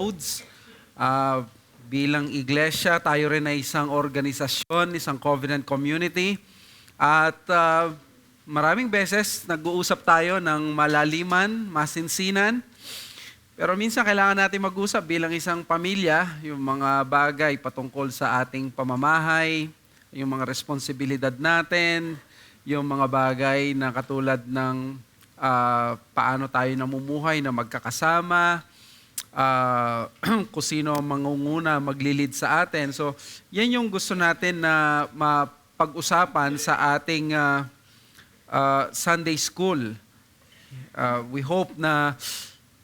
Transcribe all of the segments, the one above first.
Roads. Ah, Bilang iglesia, tayo rin ay isang organisasyon, isang covenant community. At maraming beses nag-uusap tayo ng malaliman, masinsinan. Pero minsan kailangan natin mag-usap bilang isang pamilya, yung mga bagay patungkol sa ating pamamahay, yung mga responsibilidad natin, yung mga bagay na katulad ng paano tayo namumuhay na magkakasama, kung sino ang mangunguna, maglilid sa atin. So, yan yung gusto natin na mapag-usapan sa ating Sunday School. We hope na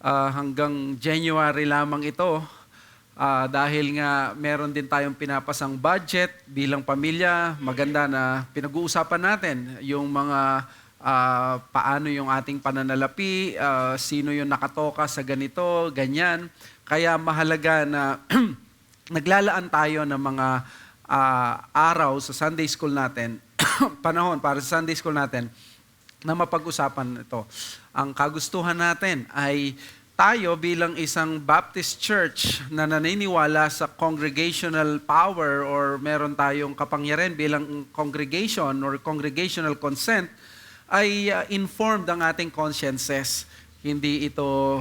hanggang January lamang ito dahil nga meron din tayong pinapasang budget bilang pamilya. Maganda na pinag-uusapan natin yung mga paano yung ating pananalapi, sino yung nakatoka sa ganito, ganyan. Kaya mahalaga na naglalaan tayo ng mga araw sa Sunday School natin, panahon para sa Sunday School natin, na mapag-usapan ito. Ang kagustuhan natin ay tayo bilang isang Baptist Church na naniniwala sa congregational power or meron tayong kapangyarihan bilang congregation or congregational consent, ay informed ang ating consciences. Hindi ito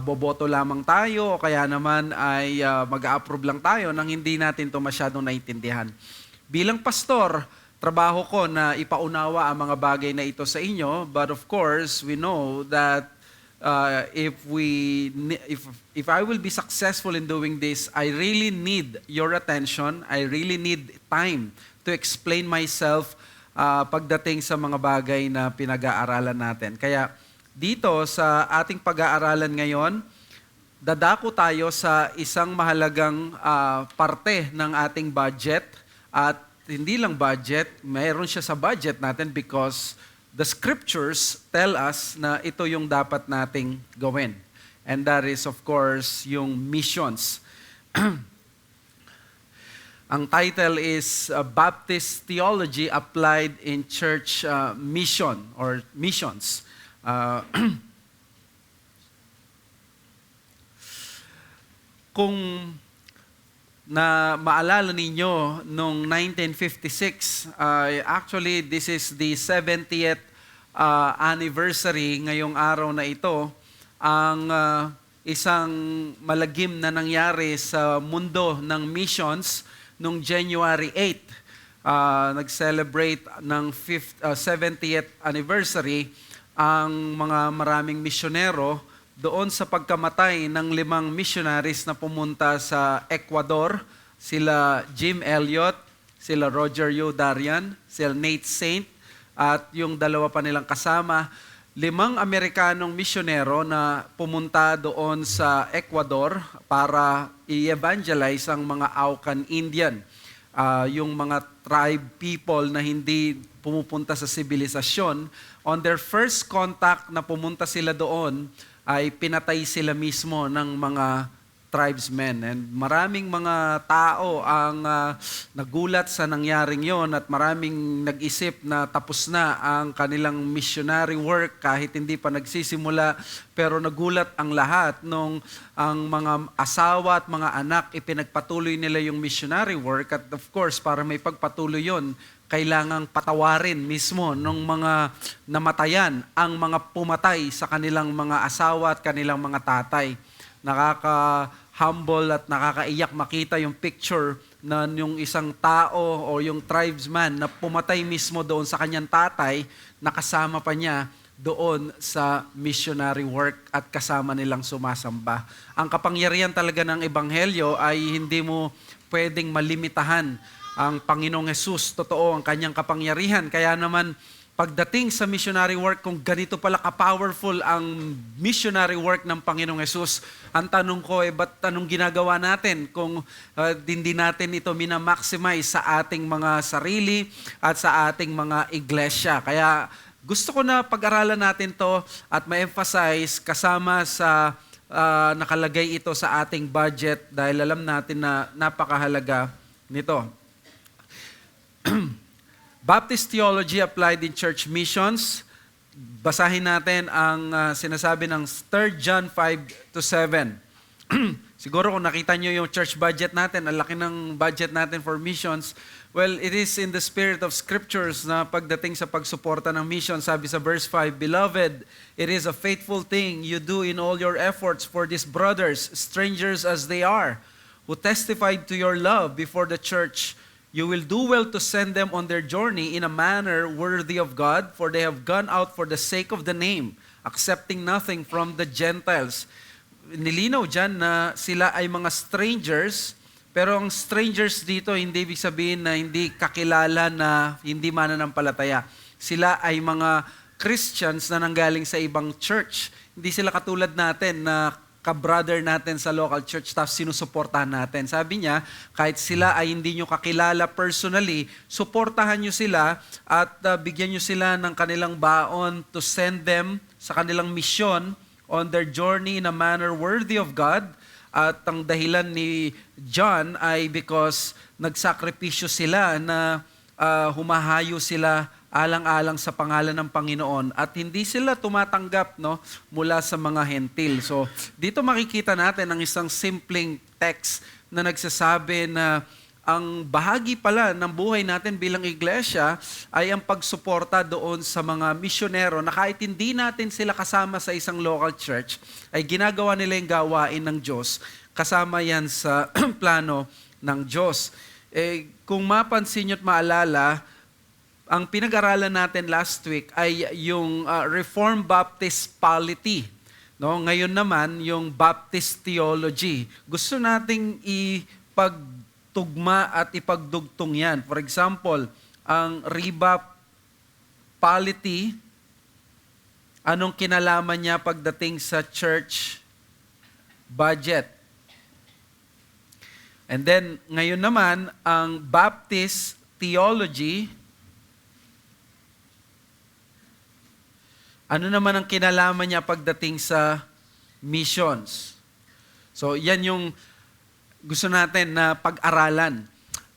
boboto lamang tayo o kaya naman ay mag-a-approve lang tayo nang hindi natin ito masyadong naintindihan. Bilang pastor, trabaho ko na ipaunawa ang mga bagay na ito sa inyo, but of course, we know that if I will be successful in doing this, I really need your attention. I really need time to explain myself pagdating sa mga bagay na pinag-aaralan natin. Kaya dito sa ating pag-aaralan ngayon, dadako tayo sa isang mahalagang parte ng ating budget. At hindi lang budget, mayroon siya sa budget natin because the scriptures tell us na ito yung dapat nating gawin. And that is of course yung missions. Ang title is Baptist Theology Applied in Church Mission or Missions. Kung na maalala ninyo, noong 1956, actually this is the 70th anniversary ngayong araw na ito, ang isang malagim na nangyari sa mundo ng missions noong January 8. Nag-celebrate ng 70th anniversary ang mga maraming misyonero doon sa pagkamatay ng 5 missionaries na pumunta sa Ecuador. Sila Jim Elliot, sila Roger U. Darian, sila Nate Saint, at yung 2 pa nilang kasama. 5 Amerikanong misyonero na pumunta doon sa Ecuador para i-evangelize ang mga Aucan Indian. Yung mga tribe people na hindi pumupunta sa sibilisasyon. On their first contact na pumunta sila doon, ay pinatay sila mismo ng mga tribesmen. And maraming mga tao ang nagulat sa nangyaring yon at maraming nag-isip na tapos na ang kanilang missionary work kahit hindi pa nagsisimula. Pero nagulat ang lahat nung ang mga asawa at mga anak ipinagpatuloy nila yung missionary work. At of course, para may pagpatuloy yon, kailangang patawarin mismo ng mga namatayan ang mga pumatay sa kanilang mga asawa at kanilang mga tatay. Nakaka-humble at nakakaiyak makita yung picture na yung isang tao o yung tribesman na pumatay mismo doon sa kanyang tatay, nakasama pa niya doon sa missionary work at kasama nilang sumasamba. Ang kapangyarihan talaga ng Ebanghelyo ay hindi mo pwedeng malimitahan ang Panginoong Hesus. Totoo ang kanyang kapangyarihan. Kaya naman, pagdating sa missionary work, kung ganito pala ka-powerful ang missionary work ng Panginoong Hesus, ang tanong ko ba't anong ginagawa natin kung hindi natin ito minamaximize sa ating mga sarili at sa ating mga iglesia? Kaya gusto ko na pag-aralan natin to at ma-emphasize kasama sa nakalagay ito sa ating budget dahil alam natin na napakahalaga nito. Baptist Theology Applied in Church Missions. Basahin natin ang sinasabi ng 3 John 5-7. Siguro kung nakita nyo yung church budget natin, ang laki ng budget natin for missions, well, it is in the spirit of scriptures na pagdating sa pagsuporta ng mission, sabi sa verse 5, Beloved, it is a faithful thing you do in all your efforts for these brothers, strangers as they are, who testified to your love before the church. You will do well to send them on their journey in a manner worthy of God, for they have gone out for the sake of the name, accepting nothing from the Gentiles. Nilinaw dyan na sila ay mga strangers, pero ang strangers dito hindi ibig sabihin na hindi kakilala na hindi mananampalataya. Sila ay mga Christians na nanggaling sa ibang church. Hindi sila katulad natin na ka-brother natin sa local church tapos sinusuportahan natin. Sabi niya, kahit sila ay hindi nyo kakilala personally, suportahan nyo sila at bigyan nyo sila ng kanilang baon to send them sa kanilang misyon on their journey in a manner worthy of God. At ang dahilan ni John ay because nagsakripisyo sila na humahayo sila alang-alang sa pangalan ng Panginoon at hindi sila tumatanggap mula sa mga hentil. So dito makikita natin ang isang simpleng text na nagsasabi na ang bahagi pala ng buhay natin bilang iglesia ay ang pagsuporta doon sa mga misyonero na kahit hindi natin sila kasama sa isang local church, ay ginagawa nila yung gawain ng Diyos. Kasama yan sa plano ng Diyos. Kung mapansin nyo at maalala, ang pinag-aralan natin last week ay yung Reformed Baptist polity. Ngayon naman, yung Baptist theology. Gusto nating ipagtugma at ipagdugtong yan. For example, ang Rebap polity, anong kinalaman niya pagdating sa church budget? And then, ngayon naman, ang Baptist theology, ano naman ang kinalaman niya pagdating sa missions? So, yan yung gusto natin na pag-aralan.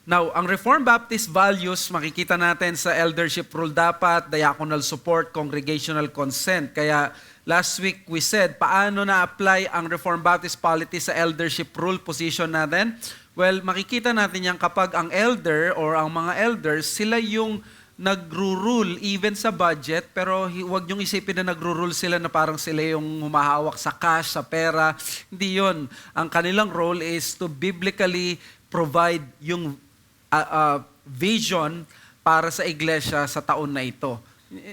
Now, ang Reformed Baptist values, makikita natin sa eldership rule dapat, diaconal support, congregational consent. Kaya last week we said, paano na-apply ang Reformed Baptist polity sa eldership rule position natin? Well, makikita natin yan kapag ang elder or ang mga elders, sila yung nagro-rule even sa budget, pero huwag niyong isipin na nagro-rule sila na parang sila yung humahawak sa cash, sa pera. Hindi yun. Ang kanilang role is to biblically provide yung vision para sa iglesia sa taon na ito.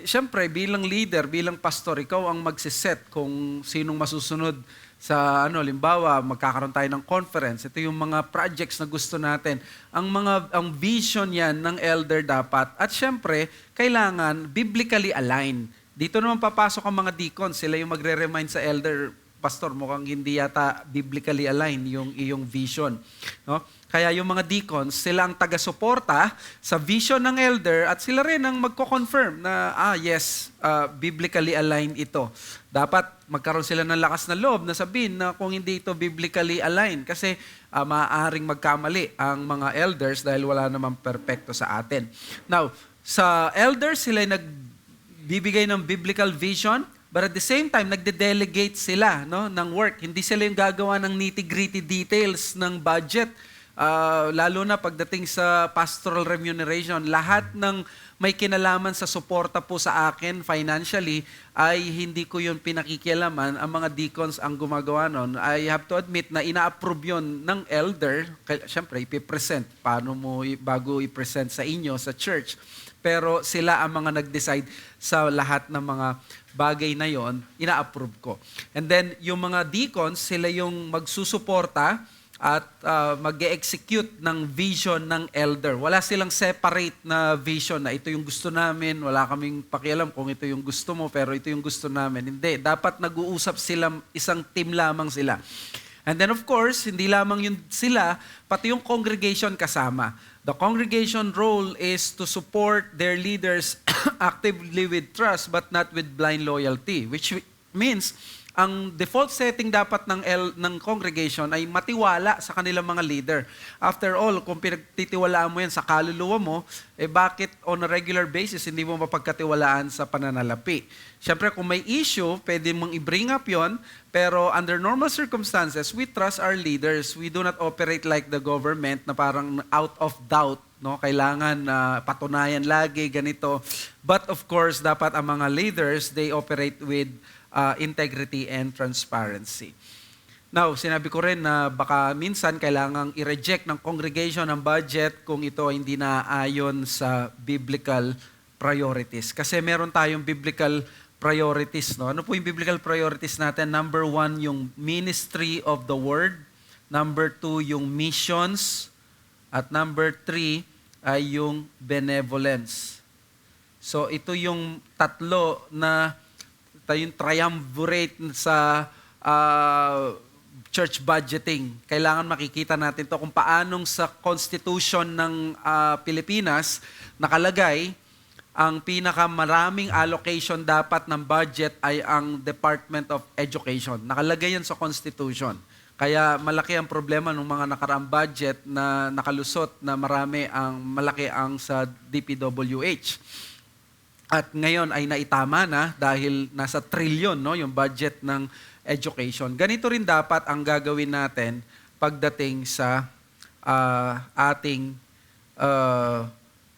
Siyempre, bilang leader, bilang pastor, ikaw ang magsiset kung sinong masusunod sa limbawa, magkakaroon tayo ng conference. Ito yung mga projects na gusto natin. Ang vision yan ng elder dapat. At siyempre, kailangan biblically aligned. Dito naman papasok ang mga deacons. Sila yung magre-remind sa elder, pastor, mukhang hindi yata biblically aligned yung iyong vision. No? Kaya yung mga deacons, sila ang taga-suporta sa vision ng elder at sila rin ang magko-confirm na, yes, biblically aligned ito. Dapat magkaroon sila ng lakas na loob na sabihin na kung hindi ito biblically aligned kasi maaaring magkamali ang mga elders dahil wala namang perpekto sa atin. Now, sa elders, sila ay nagbibigay ng biblical vision, but at the same time, nagde-delegate sila ng work. Hindi sila yung gagawa ng nitty-gritty details ng budget. Lalo na pagdating sa pastoral remuneration, lahat ng may kinalaman sa suporta po sa akin financially ay hindi ko yun pinakikialaman. Ang mga deacons ang gumagawa nun. I have to admit na ina-approve yun ng elder. Siyempre, ipipresent. Paano mo bago i-present sa inyo, sa church. Pero sila ang mga nag-decide sa lahat ng mga bagay na yon, ina-approve ko. And then, yung mga deacons, sila yung magsusuporta at mag-execute ng vision ng elder. Wala silang separate na vision na ito yung gusto namin, wala kaming pakialam kung ito yung gusto mo, pero ito yung gusto namin. Hindi, dapat nag-uusap sila, isang team lamang sila. And then of course, hindi lamang yun sila, pati yung congregation kasama. The congregation role is to support their leaders actively with trust but not with blind loyalty, which means ang default setting dapat ng congregation ay matiwala sa kanilang mga leader. After all, kung pinagtitiwalaan mo yan sa kaluluwa mo, bakit on a regular basis hindi mo mapagkatiwalaan sa pananalapi? Siyempre, kung may issue, pwede mong i-bring up yon, pero under normal circumstances, we trust our leaders. We do not operate like the government na parang out of doubt. No, kailangan patunayan lagi ganito. But of course, dapat ang mga leaders, they operate with integrity and transparency. Now, sinabi ko rin na baka minsan kailangang i-reject ng congregation ang budget kung ito ay hindi naayon sa biblical priorities. Kasi meron tayong biblical priorities. No? Ano po yung biblical priorities natin? Number 1, yung ministry of the word. Number 2, yung missions. At number 3 ay yung benevolence. So ito yung tatlo na yung triumvirate sa church budgeting. Kailangan makikita natin to kung paanong sa Constitution ng Pilipinas nakalagay ang pinakamaraming allocation dapat ng budget ay ang Department of Education. Nakalagay yan sa Constitution. Kaya malaki ang problema ng mga nakaraang budget na nakalusot na malaki ang sa DPWH. At ngayon ay naitama na dahil nasa trilyon yung budget ng education. Ganito rin dapat ang gagawin natin pagdating sa ating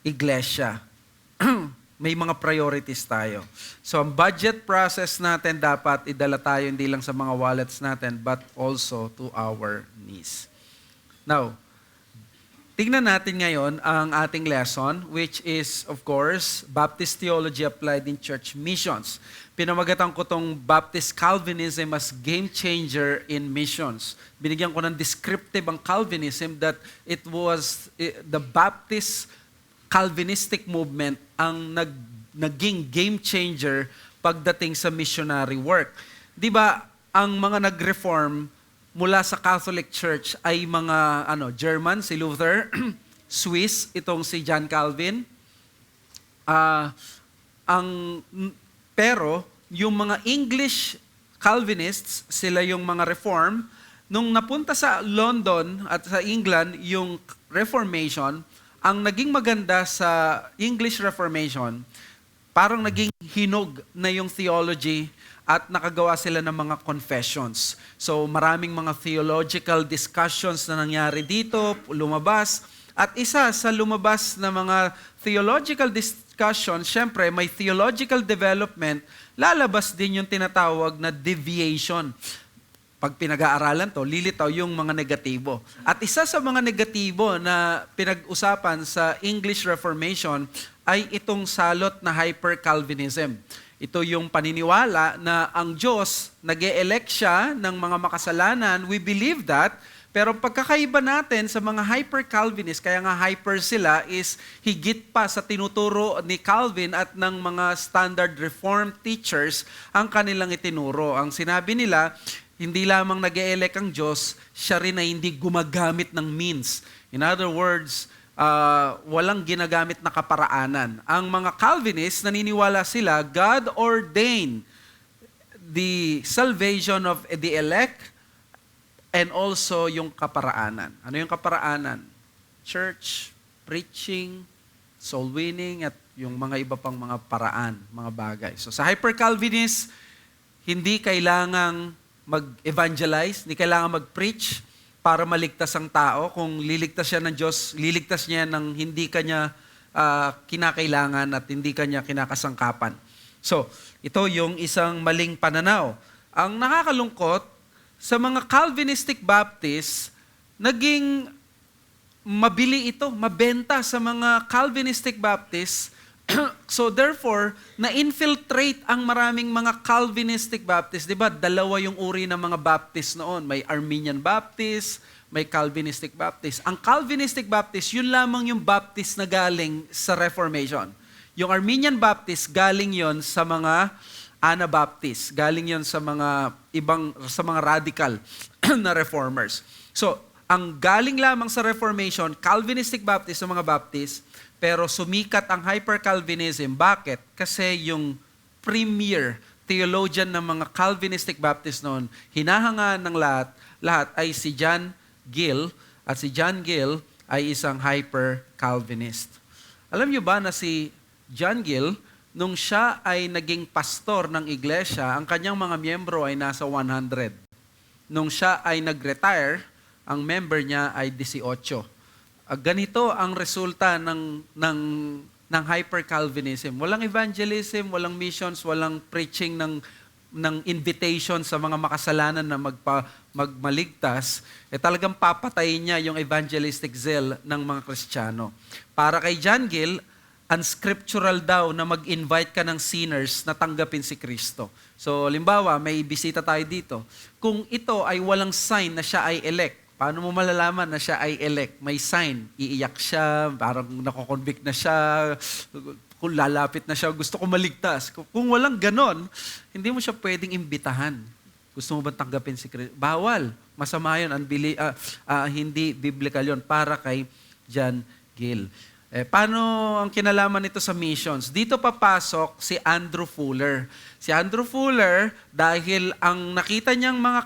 iglesia. May mga priorities tayo. So ang budget process natin dapat idala tayo hindi lang sa mga wallets natin but also to our knees. Now, tingnan natin ngayon ang ating lesson, which is, of course, Baptist Theology Applied in Church Missions. Pinamagatan ko tong Baptist Calvinism as game changer in missions. Binigyan ko ng descriptive ang Calvinism that it was the Baptist Calvinistic movement ang naging game changer pagdating sa missionary work. Di ba, ang mga nag-reform mula sa Catholic Church ay mga German, si Luther, Swiss, itong si John Calvin. Pero yung mga English Calvinists, sila yung mga reform. Nung napunta sa London at sa England yung Reformation, ang naging maganda sa English Reformation, parang naging hinog na yung theology at nakagawa sila ng mga confessions. So maraming mga theological discussions na nangyari dito, lumabas. At isa sa lumabas na mga theological discussions, syempre may theological development, lalabas din yung tinatawag na deviation. Pag pinag-aaralan to, lilitaw yung mga negatibo. At isa sa mga negatibo na pinag-usapan sa English Reformation ay itong salot na hyper-Calvinism. Ito yung paniniwala na ang Diyos, nag-e-elect siya ng mga makasalanan. We believe that. Pero pagkakaiba natin sa mga hyper-Calvinist, kaya nga hyper sila, is higit pa sa tinuturo ni Calvin at ng mga standard Reformed teachers ang kanilang itinuro. Ang sinabi nila, hindi lamang nag-e-elect ang Diyos, siya rin ay hindi gumagamit ng means. In other words, walang ginagamit na kaparaanan. Ang mga Calvinists, naniniwala sila, God ordained the salvation of the elect and also yung kaparaanan. Ano yung kaparaanan? Church, preaching, soul winning, at yung mga iba pang mga paraan, mga bagay. So sa hyper-Calvinist, hindi kailangang mag-evangelize, hindi kailangan mag-preach para maligtas ang tao. Kung liligtas siya ng Diyos, liligtas niya ng hindi kanya kinakailangan at hindi kanya kinakasangkapan. So, ito yung isang maling pananaw. Ang nakakalungkot, sa mga Calvinistic Baptists, naging mabili ito, mabenta sa mga Calvinistic Baptists. So therefore, na-infiltrate ang maraming mga Calvinistic Baptists. Diba, dalawa yung uri ng mga Baptist noon. May Arminian Baptist, may Calvinistic Baptist. Ang Calvinistic Baptist, yun lamang yung Baptist na galing sa Reformation. Yung Arminian Baptist, galing yon sa mga Anabaptist. Galing yon sa mga radical na reformers. So, ang galing lamang sa Reformation, Calvinistic Baptist sa mga Baptist, pero sumikat ang hyper-Calvinism. Bakit? Kasi yung premier theologian ng mga Calvinistic Baptist noon, hinahangaan ng lahat ay si John Gill, at si John Gill ay isang hyper-Calvinist. Alam niyo ba na si John Gill, nung siya ay naging pastor ng iglesia, ang kanyang mga miyembro ay nasa 100. Nung siya ay nag-retire, ang member niya ay 18. Ganito ang resulta ng hyper-Calvinism. Walang evangelism, walang missions, walang preaching ng invitation sa mga makasalanan na magmaligtas, talagang papatayin niya yung evangelistic zeal ng mga Kristiyano. Para kay John Gill, unscriptural daw na mag-invite ka ng sinners na tanggapin si Kristo. So, limbawa, may bisita tayo dito. Kung ito ay walang sign na siya ay elect, paano mo malalaman na siya ay elect? May sign, iiyak siya, parang nako-convict na siya, kung lalapit na siya, gusto ko maligtas. Kung walang ganon, hindi mo siya pwedeng imbitahan. Gusto mo ba tanggapin si Kristo? Bawal. Masama yun. Hindi biblical yun para kay John Gill. Paano ang kinalaman nito sa missions? Dito papasok si Andrew Fuller. Si Andrew Fuller, dahil ang nakita niyang mga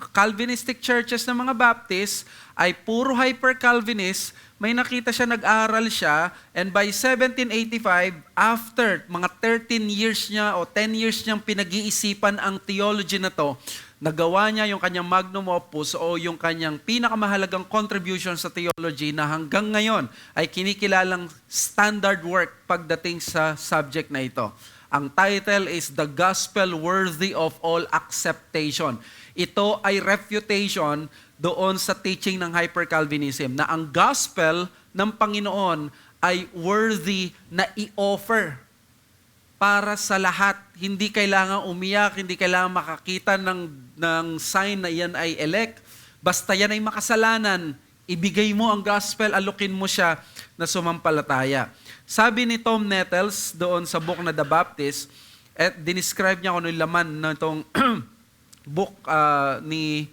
Calvinistic churches ng mga Baptist ay puro hyper-Calvinist, may nakita siya, nag-aral siya, and by 1785, after mga 13 years niya o 10 years niyang pinag-iisipan ang theology na to, nagawa niya yung kanyang magnum opus o yung kanyang pinakamahalagang contribution sa theology na hanggang ngayon ay kinikilalang standard work pagdating sa subject na ito. Ang title is The Gospel Worthy of All Acceptation. Ito ay refutation doon sa teaching ng hyper-Calvinism na ang gospel ng Panginoon ay worthy na i-offer para sa lahat. Hindi kailangan umiyak, hindi kailangan makakita ng sign na yan ay elect. Basta yan ay makasalanan, ibigay mo ang gospel, alukin mo siya na sumampalataya. Sabi ni Tom Nettles doon sa book na The Baptist, at dinescribe niya kung ano yung laman na itong book ni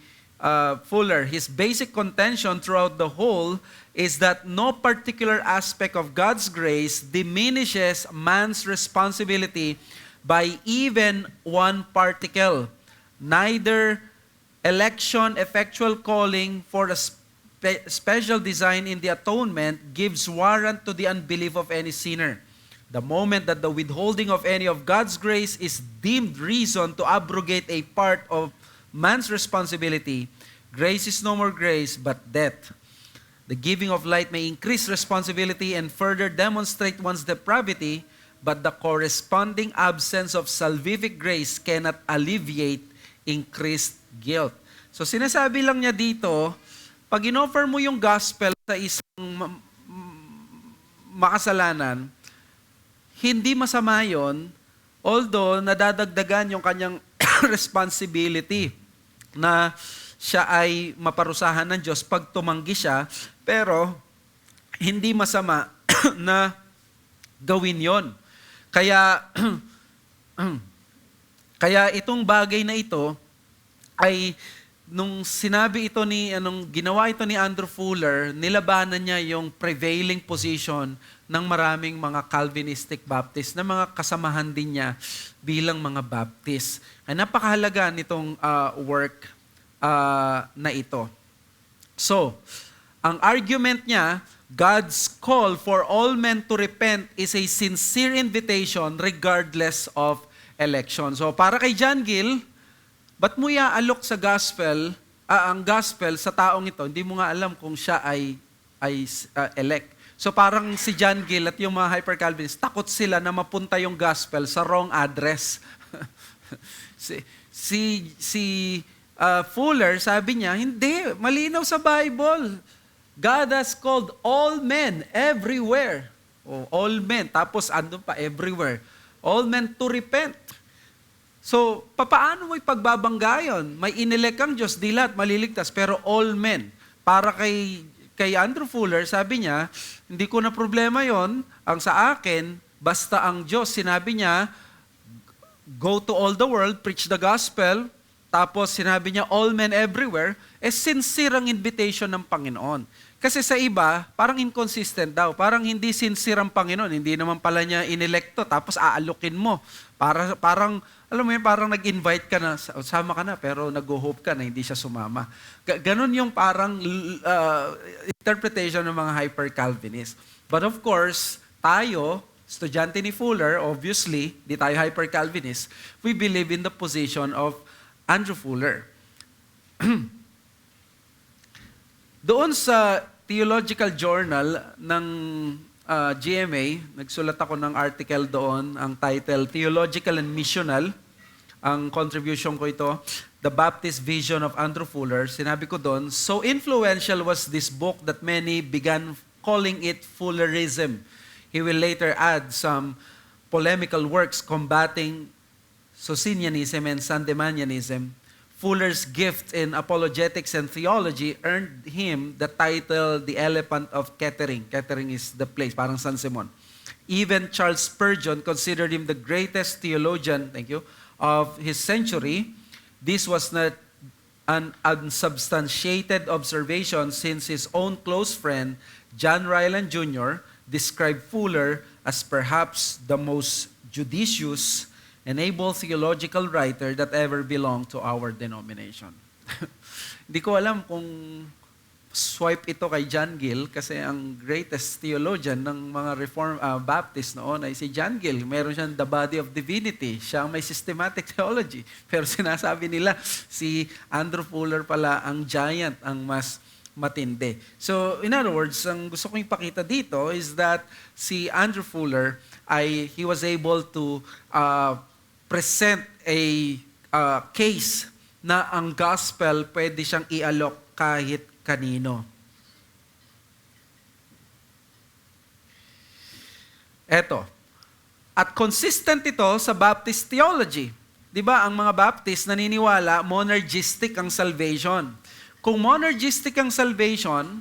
Fuller. His basic contention throughout the whole is that no particular aspect of God's grace diminishes man's responsibility by even one particle. Neither election, effectual calling for a special design in the atonement gives warrant to the unbelief of any sinner. The moment that the withholding of any of God's grace is deemed reason to abrogate a part of man's responsibility, grace is no more grace but death. The giving of light may increase responsibility and further demonstrate one's depravity, but the corresponding absence of salvific grace cannot alleviate increased guilt. So sinasabi lang niya dito, pag inoffer mo yung gospel sa isang makasalanan, hindi masama yun, although nadadagdagan yung kanyang responsibility na siya ay maparusahan ng Diyos pag tumanggi siya, pero hindi masama na gawin yon. Kaya itong bagay na ito ay nung sinabi ito ginawa ito ni Andrew Fuller, nilabanan niya yung prevailing position ng maraming mga Calvinistic Baptist na mga kasamahan din niya bilang mga Baptist. Ay napakahalaga nitong work na ito. So, ang argument niya, God's call for all men to repent is a sincere invitation regardless of election. So, para kay John Gill, ba't mo iaalok sa gospel, ang gospel sa taong ito, hindi mo nga alam kung siya ay elect. So parang si John Gill at yung mga hyper-Calvinists, takot sila na mapunta yung gospel sa wrong address. si Fuller, sabi niya, hindi, malinaw sa Bible. God has called all men everywhere. All men, tapos andun pa everywhere. All men to repent. So, papaano mo ipagbabangga yun? May inelect kang Diyos, di lahat maliligtas, pero all men. Para kay Andrew Fuller, sabi niya, hindi ko na problema yon. Ang sa akin, basta ang Diyos, sinabi niya, go to all the world, preach the gospel, tapos sinabi niya, all men everywhere, sincere ang invitation ng Panginoon. Kasi sa iba, parang inconsistent daw. Parang hindi sincere ang Panginoon. Hindi naman pala niya inelekto, tapos aalukin mo. Parang, alam mo yun, parang nag-invite ka na, sama ka na, pero nag-hope ka na hindi siya sumama. Ganon yung parang interpretation ng mga hyper-Calvinist. But of course, tayo, estudyante ni Fuller, obviously, di tayo hyper-Calvinist, we believe in the position of Andrew Fuller. Doon sa Theological Journal ng GMA, nagsulat ako ng article doon, ang title, Theological and Missional. Ang contribution ko ito, The Baptist Vision of Andrew Fuller. Sinabi ko doon, so influential was this book that many began calling it Fullerism. He will later add some polemical works combating Socinianism and Sandemanianism. Fuller's gift in apologetics and theology earned him the title the Elephant of Kettering. Kettering is the place, parang San Simon. Even Charles Spurgeon considered him the greatest theologian, of his century. This was not an unsubstantiated observation since his own close friend, John Ryland Jr., described Fuller as perhaps the most judicious and able theological writer that ever belonged to our denomination. Hindi ko alam kung swipe ito kay John Gill kasi ang greatest theologian ng mga Baptist noon ay si John Gill. Meron siyang the body of divinity. Siya ang may systematic theology. Pero sinasabi nila si Andrew Fuller pala ang giant, ang mas matindi. So, in other words, ang gusto kong ipakita dito is that si Andrew Fuller he was able to present a case na ang gospel pwede siyang ialok kahit kanino. Eto. At consistent ito sa Baptist theology. Di ba, ang mga Baptist naniniwala monergistic ang salvation. Kung monergistic ang salvation,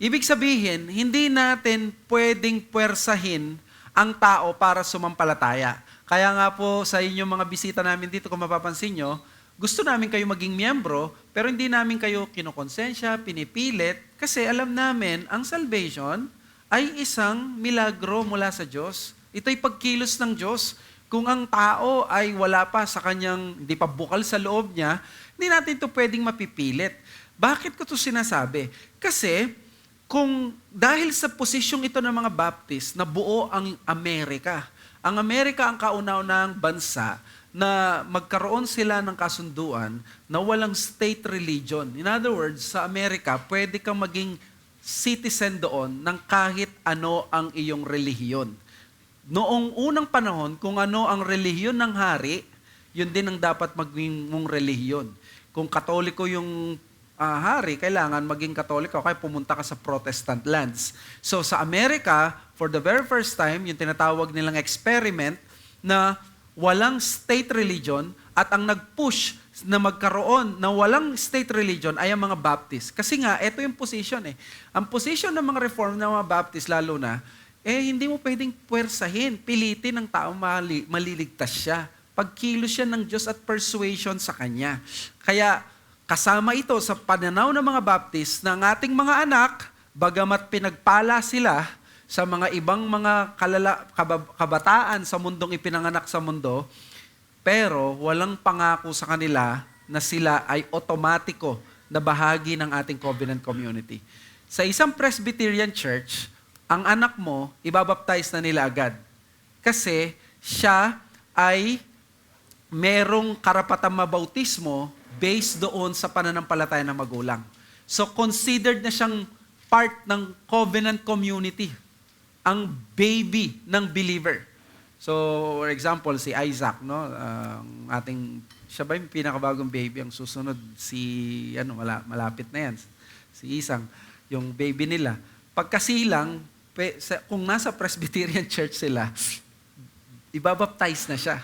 ibig sabihin, hindi natin pwedeng puwersahin ang tao para sumampalataya. Kaya nga po sa inyong mga bisita namin dito, kung mapapansin nyo, gusto namin kayo maging miyembro, pero hindi namin kayo kinokonsensya, pinipilit, kasi alam namin, ang salvation ay isang milagro mula sa Diyos. Ito'y pagkilos ng Diyos. Kung ang tao ay wala pa sa kanyang, hindi pa bukal sa loob niya, hindi natin ito pwedeng mapipilit. Bakit ko ito sinasabi? Kasi, dahil sa posisyong ito ng mga Baptist na buo ang Amerika, ang Amerika ang kauna-unahang bansa na magkaroon sila ng kasunduan na walang state religion. In other words, sa Amerika, pwede kang maging citizen doon ng kahit ano ang iyong relihiyon. Noong unang panahon, kung ano ang relihiyon ng hari, yun din ang dapat maging mong relihiyon. Kung Katoliko yung hari, kailangan maging Katoliko, kaya pumunta ka sa Protestant lands. So sa Amerika, for the very first time, yung tinatawag nilang experiment na walang state religion at ang nag-push na magkaroon na walang state religion ay ang mga Baptist. Kasi nga, ito yung position eh. Ang position ng mga reform ng mga Baptist lalo na, hindi mo pwedeng puwersahin, pilitin ng tao maliligtas siya. Pagkilos siya ng Diyos at persuasion sa Kanya. Kaya, kasama ito sa pananaw ng mga Baptist na ang ating mga anak, bagamat pinagpala sila sa mga ibang mga kabataan sa mundong ipinanganak sa mundo, pero walang pangako sa kanila na sila ay otomatiko na bahagi ng ating covenant community. Sa isang Presbyterian church, ang anak mo, ibabaptize na nila agad. Kasi siya ay merong karapatang mabautismo based doon sa pananampalataya ng magulang. So considered na siyang part ng covenant community, ang baby ng believer. So, for example, si Isaac, no? Siya ba yung pinakabagong baby? Ang susunod, malapit na yan. Si Isang, yung baby nila. Pagkasilang, kung nasa Presbyterian church sila, ibabaptize na siya.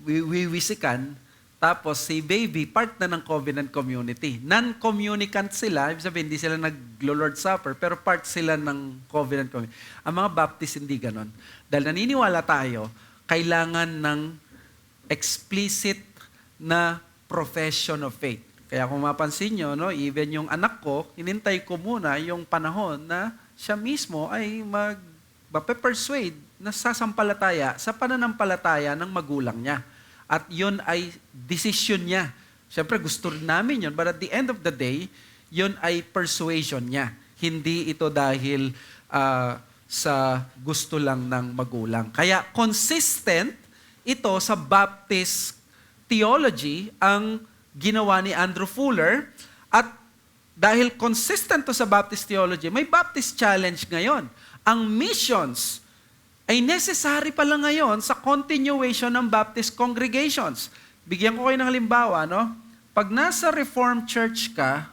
Wiwisikan, tapos si baby, part na ng covenant community. Non-communicant sila, ibig sabihin, hindi sila nag-Lord Supper, pero part sila ng covenant community. Ang mga Baptist hindi ganon. Dahil naniniwala tayo, kailangan ng explicit na profession of faith. Kaya kung mapansin nyo, no, even yung anak ko, hinintay ko muna yung panahon na siya mismo ay mag-persuade na sasampalataya sa pananampalataya ng magulang niya. At yun ay decision niya. Siyempre gusto rin namin yun, but at the end of the day, yun ay persuasion niya. Hindi ito dahil sa gusto lang ng magulang. Kaya consistent ito sa Baptist theology ang ginawa ni Andrew Fuller, at dahil consistent to sa Baptist theology, may Baptist challenge ngayon. Ang missions ay necessary pala ngayon sa continuation ng Baptist congregations. Bigyan ko kayo ng halimbawa, no? Pag nasa Reformed Church ka,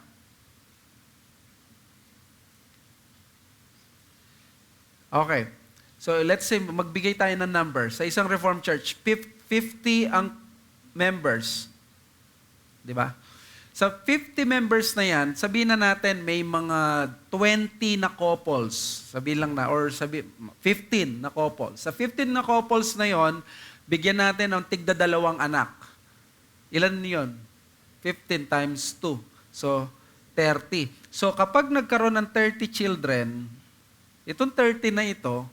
okay, so let's say magbigay tayo ng number. Sa isang Reformed Church, 50 ang members. Di ba? Sa 50 members na yan, sabihin na natin may mga 20 na couples. Sabihin lang na, or 15 na couples. Sa 15 na couples na yon, bigyan natin ng tigda-2 anak. Ilan yun? 15 times 2. So, 30. So, kapag nagkaroon ng 30 children, itong 30 na ito,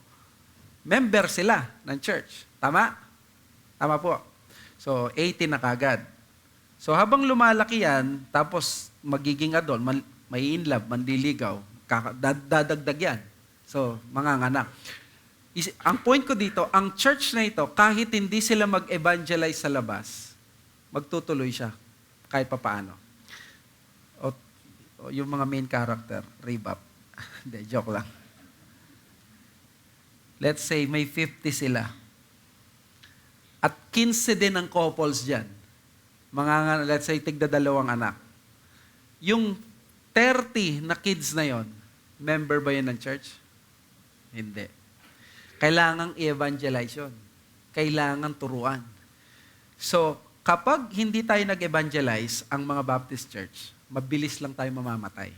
member sila ng church. Tama? Tama po. So, 80 na kagad. So habang lumalaki yan, tapos magiging adult, may in love, mandiligaw, dadagdag yan. So, manganganak. Ang point ko dito, ang church na ito, kahit hindi sila mag-evangelize sa labas, magtutuloy siya kahit papaano. O yung mga main character, Rebab. Hindi, joke lang. Let's say may 50 sila. At 15 din ang couples dyan. Let's say, tigda-2 anak. Yung 30 na kids na yon, member ba yun ng church? Hindi. Kailangang i-evangelize yun. Kailangang turuan. So, kapag hindi tayo nag-evangelize ang mga Baptist church, mabilis lang tayo mamamatay.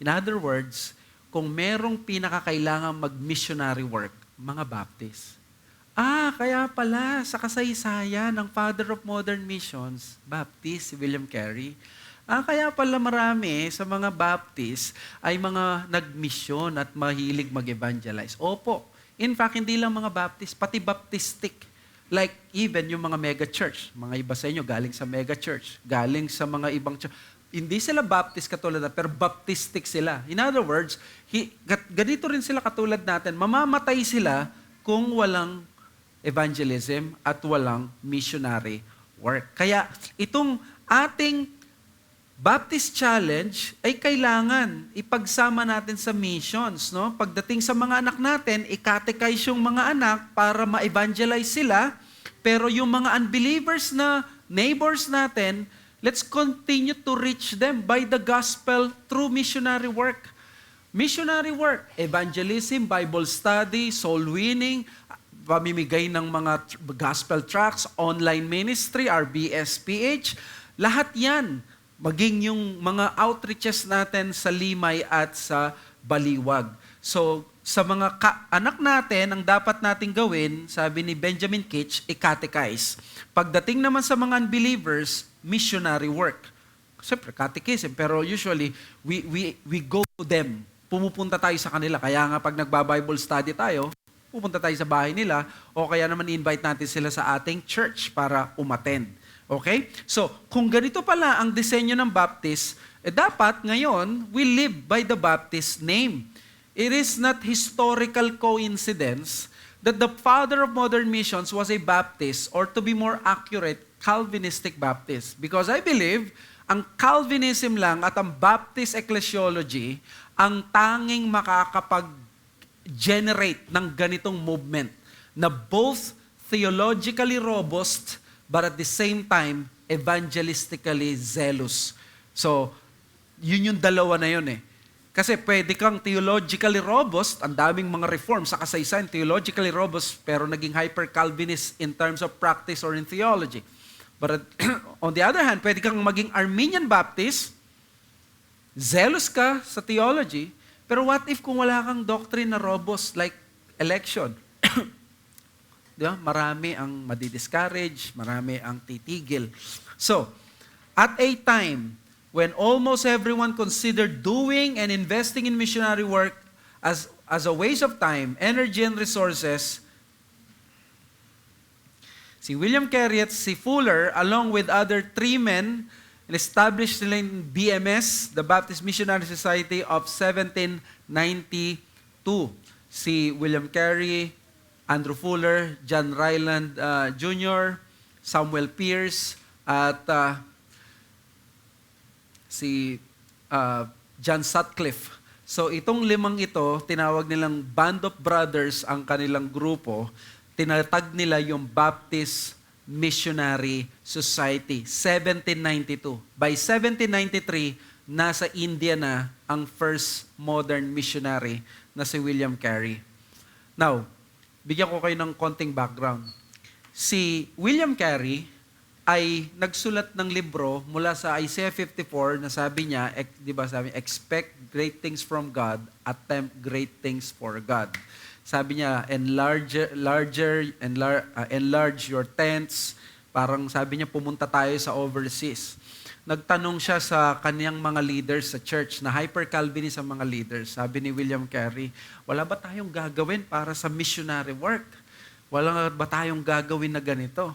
In other words, kung merong pinakakailangang mag-missionary work, mga Baptist. Kaya pala, sa kasaysayan ng Father of Modern Missions, Baptist, si William Carey, kaya pala marami sa mga Baptist ay mga nag-mission at mahilig mag-evangelize. Opo. In fact, hindi lang mga Baptist, pati Baptistic. Like even yung mga mega church. Mga iba sa inyo, galing sa mega church. Galing sa mga ibang church. Hindi sila Baptist katulad na, pero Baptistic sila. In other words, ganito rin sila katulad natin. Mamamatay sila kung walang evangelism at walang missionary work. Kaya itong ating Baptist Challenge ay kailangan ipagsama natin sa missions. No? Pagdating sa mga anak natin, i-catechize yung mga anak para ma-evangelize sila. Pero yung mga unbelievers na neighbors natin, let's continue to reach them by the gospel through missionary work. Missionary work, evangelism, Bible study, soul winning, pamimigay ng mga gospel tracts, online ministry, RBSPH, lahat yan. Maging yung mga outreaches natin sa Limay at sa Baliwag. So, sa mga anak natin, ang dapat nating gawin, sabi ni Benjamin Kitch, i-catechize. Pagdating naman sa mga unbelievers, missionary work. Siyempre, catechism, pero usually, we go to them. Pumupunta tayo sa kanila. Kaya nga pag nagba-Bible study tayo, pupunta tayo sa bahay nila o kaya naman i-invite natin sila sa ating church para umattend. Okay? So, kung ganito pala ang disenyo ng Baptist, dapat ngayon, we live by the Baptist name. It is not historical coincidence that the father of modern missions was a Baptist, or to be more accurate, Calvinistic Baptist. Because I believe, ang Calvinism lang at ang Baptist ecclesiology ang tanging makakapag-generate ng ganitong movement na both theologically robust but at the same time evangelistically zealous. So, yun yung dalawa na yun eh. Kasi pwede kang theologically robust, ang daming mga reforms sa kasaysayan, theologically robust, pero naging hyper-Calvinist in terms of practice or in theology. But on the other hand, pwede kang maging Arminian Baptist, zealous ka sa theology, pero what if kung wala kang doctrine na robust like election, di ba? Marami ang madi-discourage, marami ang titigil. So, at a time when almost everyone considered doing and investing in missionary work as a waste of time, energy, and resources, si William Carey at si Fuller, along with other three men, established nila yung BMS, the Baptist Missionary Society of 1792. Si William Carey, Andrew Fuller, John Ryland Jr., Samuel Pierce, at si John Sutcliffe. So itong limang ito, tinawag nilang Band of Brothers ang kanilang grupo. Tinatag nila yung Baptist Missionary Society, 1792. By 1793, nasa India na ang first modern missionary na si William Carey. Now, bigyan ko kayo ng konting background. Si William Carey ay nagsulat ng libro mula sa Isaiah 54 na sabi niya, di ba sabi, expect great things from God, attempt great things for God. Sabi niya, enlarge your tents. Parang sabi niya, pumunta tayo sa overseas. Nagtanong siya sa kaniyang mga leaders sa church na hyper-Calvinist ang mga leaders. Sabi ni William Carey, wala ba tayong gagawin para sa missionary work? Wala ba tayong gagawin na ganito?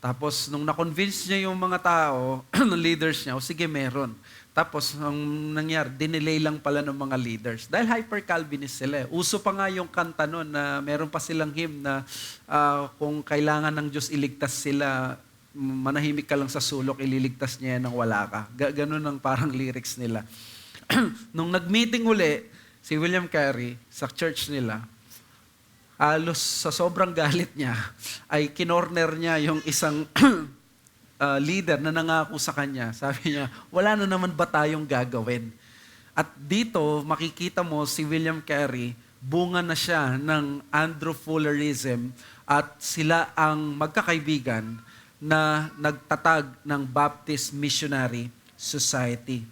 Tapos, nung na-convince niya yung mga tao, ng leaders niya, o sige, meron. Tapos, ang nangyari, dinelay lang pala ng mga leaders. Dahil hyper-Calvinist sila. Uso pa nga yung kanta nun na meron pa silang hymn na kung kailangan ng Diyos iligtas sila, manahimik ka lang sa sulok, ililigtas niya nang wala ka. Ganun ang parang lyrics nila. Nung nag-meeting uli, si William Carey sa church nila, halos sa sobrang galit niya, ay kinorner niya yung isang leader na nangako sa kanya. Sabi niya, wala na naman ba tayong gagawin? At dito, makikita mo si William Carey, bunga na siya ng Andrew Fullerism at sila ang magkakaibigan na nagtatag ng Baptist Missionary Society.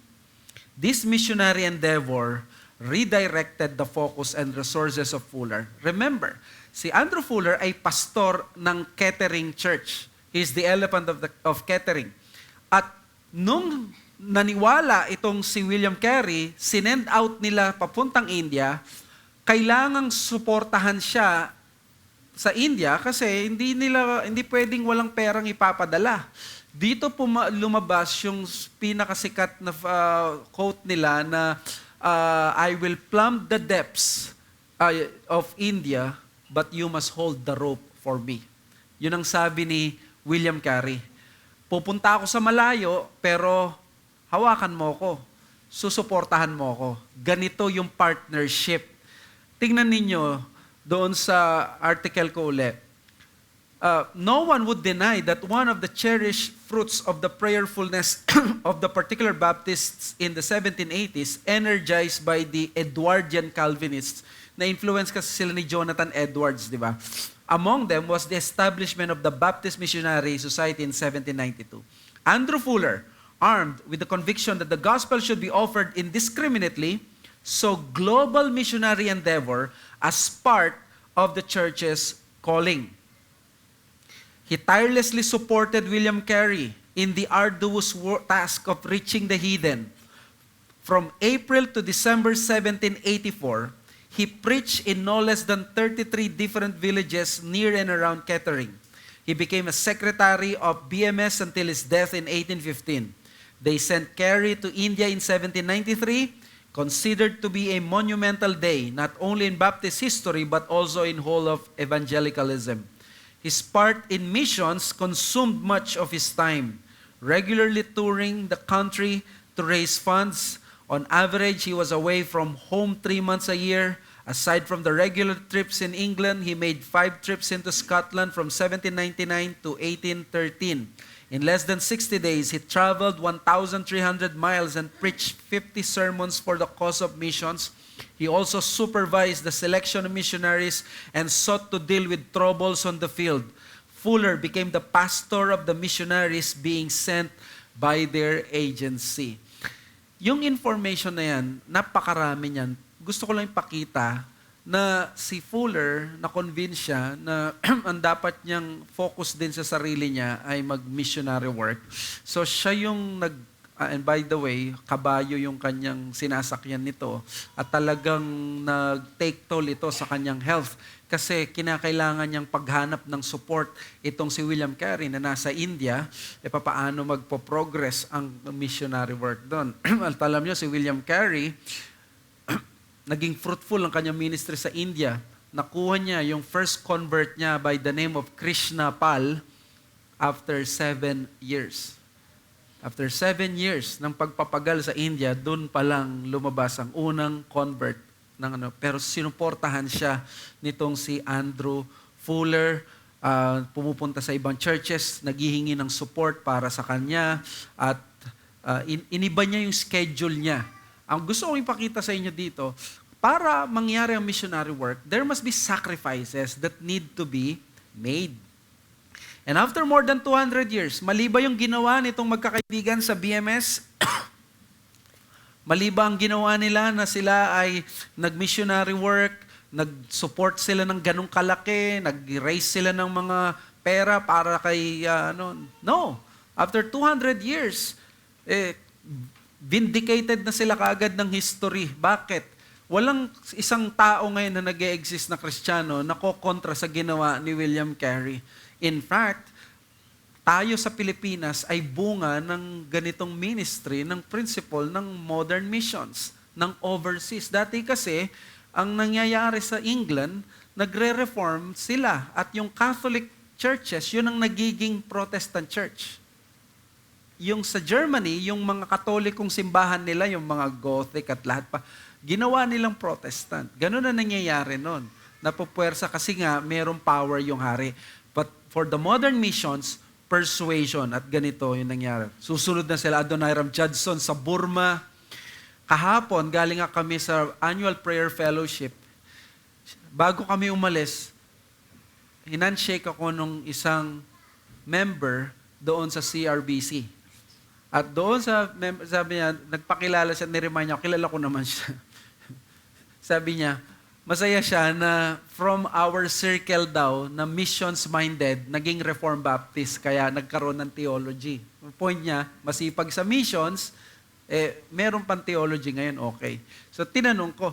This missionary endeavor redirected the focus and resources of Fuller. Remember, si Andrew Fuller ay pastor ng Kettering Church. He's the elephant of Kettering. At nung naniwala itong si William Carey, sinend out nila papuntang India, kailangang suportahan siya sa India kasi hindi pwedeng walang perang ipapadala. Dito lumabas yung pinakasikat na quote nila na I will plumb the depths of India, but you must hold the rope for me. Yun ang sabi ni William Carey. Pupunta ako sa malayo, pero hawakan mo ko. Susuportahan mo ko. Ganito yung partnership. Tingnan ninyo doon sa article ko ulit. No one would deny that one of the cherished fruits of the prayerfulness of the particular Baptists in the 1780s, energized by the Edwardian Calvinists, na influence kasi sila ni Jonathan Edwards, di ba? Among them was the establishment of the Baptist Missionary Society in 1792. Andrew Fuller, armed with the conviction that the gospel should be offered indiscriminately, saw global missionary endeavor as part of the church's calling. He tirelessly supported William Carey in the arduous task of reaching the heathen. From April to December 1784, he preached in no less than 33 different villages near and around Kettering. He became a secretary of BMS until his death in 1815. They sent Carey to India in 1793, considered to be a monumental day, not only in Baptist history but also in whole of evangelicalism. His part in missions consumed much of his time, regularly touring the country to raise funds. On average, he was away from home 3 months a year. Aside from the regular trips in England, he made 5 trips into Scotland from 1799 to 1813. In less than 60 days, he traveled 1,300 miles and preached 50 sermons for the cause of missions. He also supervised the selection of missionaries and sought to deal with troubles on the field. Fuller became the pastor of the missionaries being sent by their agency. Yung information na yan, napakarami niyan. Gusto ko lang ipakita na si Fuller, na-convince siya na ang dapat niyang focus din sa sarili niya ay mag-missionary work. So siya yung and by the way, kabayo yung kanyang sinasakyan nito at talagang nag-take toll ito sa kanyang health kasi kinakailangan niyang paghanap ng support itong si William Carey na nasa India, papaano magpo-progress ang missionary work doon. At alam niyo, si William Carey, naging fruitful ang kanyang ministry sa India. Nakuha niya yung first convert niya by the name of Krishna Pal after 7 years. After 7 years ng pagpapagal sa India, doon pa lang lumabas ang unang convert ng pero sinuportahan siya nitong si Andrew Fuller, pumupunta sa ibang churches, naghihingi ng support para sa kanya at iniba niya yung schedule niya. Ang gusto kong ipakita sa inyo dito, para mangyari ang missionary work, there must be sacrifices that need to be made. And after more than 200 years, mali ba yung ginawa nitong magkakaibigan sa BMS? Mali ba ang ginawa nila na sila ay nag-missionary work, nag-support sila ng ganong kalaki, nag-raise sila ng mga pera para kay, No. After 200 years, vindicated na sila kaagad ng history. Bakit? Walang isang tao ngayon na nag-e-exist na Kristiyano na kokontra sa ginawa ni William Carey. In fact, tayo sa Pilipinas ay bunga ng ganitong ministry, ng principle ng modern missions, ng overseas. Dati kasi, ang nangyayari sa England, nagre-reform sila at yung Catholic churches, yun ang nagiging Protestant church. Yung sa Germany, yung mga Katolikong simbahan nila, yung mga Gothic at lahat pa, ginawa nilang Protestant. Ganun na nangyayari nun. Napupuwersa kasi nga, merong power yung hari. But for the modern missions, persuasion at ganito yung nangyari. Susunod na sila Adoniram Judson sa Burma. Kahapon, galing nga kami sa annual prayer fellowship. Bago kami umalis, hinandshake ako nung isang member doon sa CRBC. At doon sabi niya, nagpakilala siya, niremind niya, kilala ko naman siya. Sabi niya, masaya siya na from our circle daw, na missions-minded, naging Reformed Baptist, kaya nagkaroon ng theology. Ang point niya, masipag sa missions, meron pang theology ngayon, okay. So tinanong ko,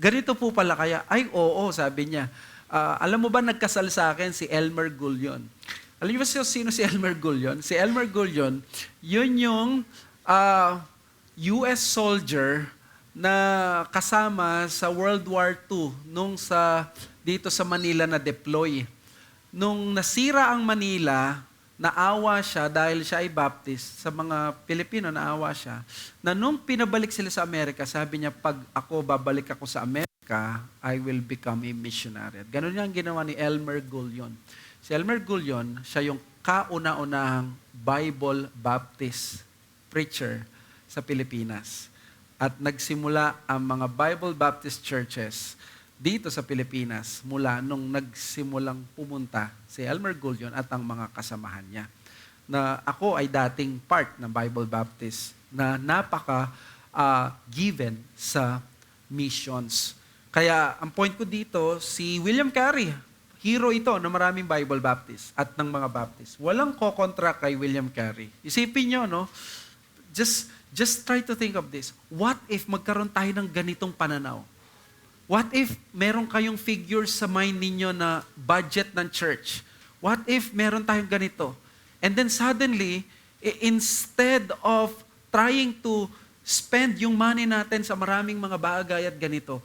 ganito po pala kaya? Ay, oo, sabi niya. Alam mo ba, nagkasal sa akin si Elmer Gullion. Alam niyo ba sino si Elmer Gullion? Si Elmer Gullion, yun yung US soldier na kasama sa World War II nung dito sa Manila na deploy. Nung nasira ang Manila, naawa siya dahil siya ay Baptist, sa mga Pilipino naawa siya, na nung pinabalik sila sa Amerika, sabi niya, pag babalik ako sa Amerika, I will become a missionary. At ganun yung ginawa ni Elmer Gullion. Si Elmer Gullion, siya yung kauna-unahang Bible Baptist preacher sa Pilipinas. At nagsimula ang mga Bible Baptist churches dito sa Pilipinas mula nung nagsimulang pumunta si Elmer Gullion at ang mga kasamahan niya. Na ako ay dating part ng Bible Baptist na given sa missions. Kaya ang point ko dito, si William Carey, hero ito ng maraming Bible Baptist at ng mga Baptist. Walang kokontra kay William Carey. Isipin nyo, no? Just try to think of this. What if magkaroon tayo ng ganitong pananaw? What if meron kayong figures sa mind ninyo na budget ng church? What if meron tayong ganito? And then suddenly, instead of trying to spend yung money natin sa maraming mga bagay at ganito,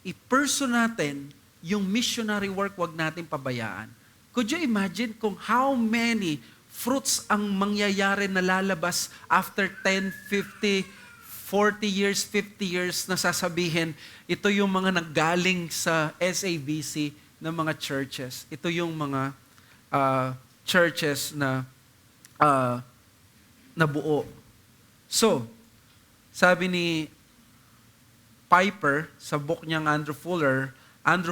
i-pursue natin yung missionary work, wag natin pabayaan. Could you imagine kung how many fruits ang mangyayari na lalabas after 10, 50, 40 years, 50 years na sasabihin, ito yung mga naggaling sa SABC na mga churches. Ito yung mga churches na nabuo. So, sabi ni Piper sa book niyang Andrew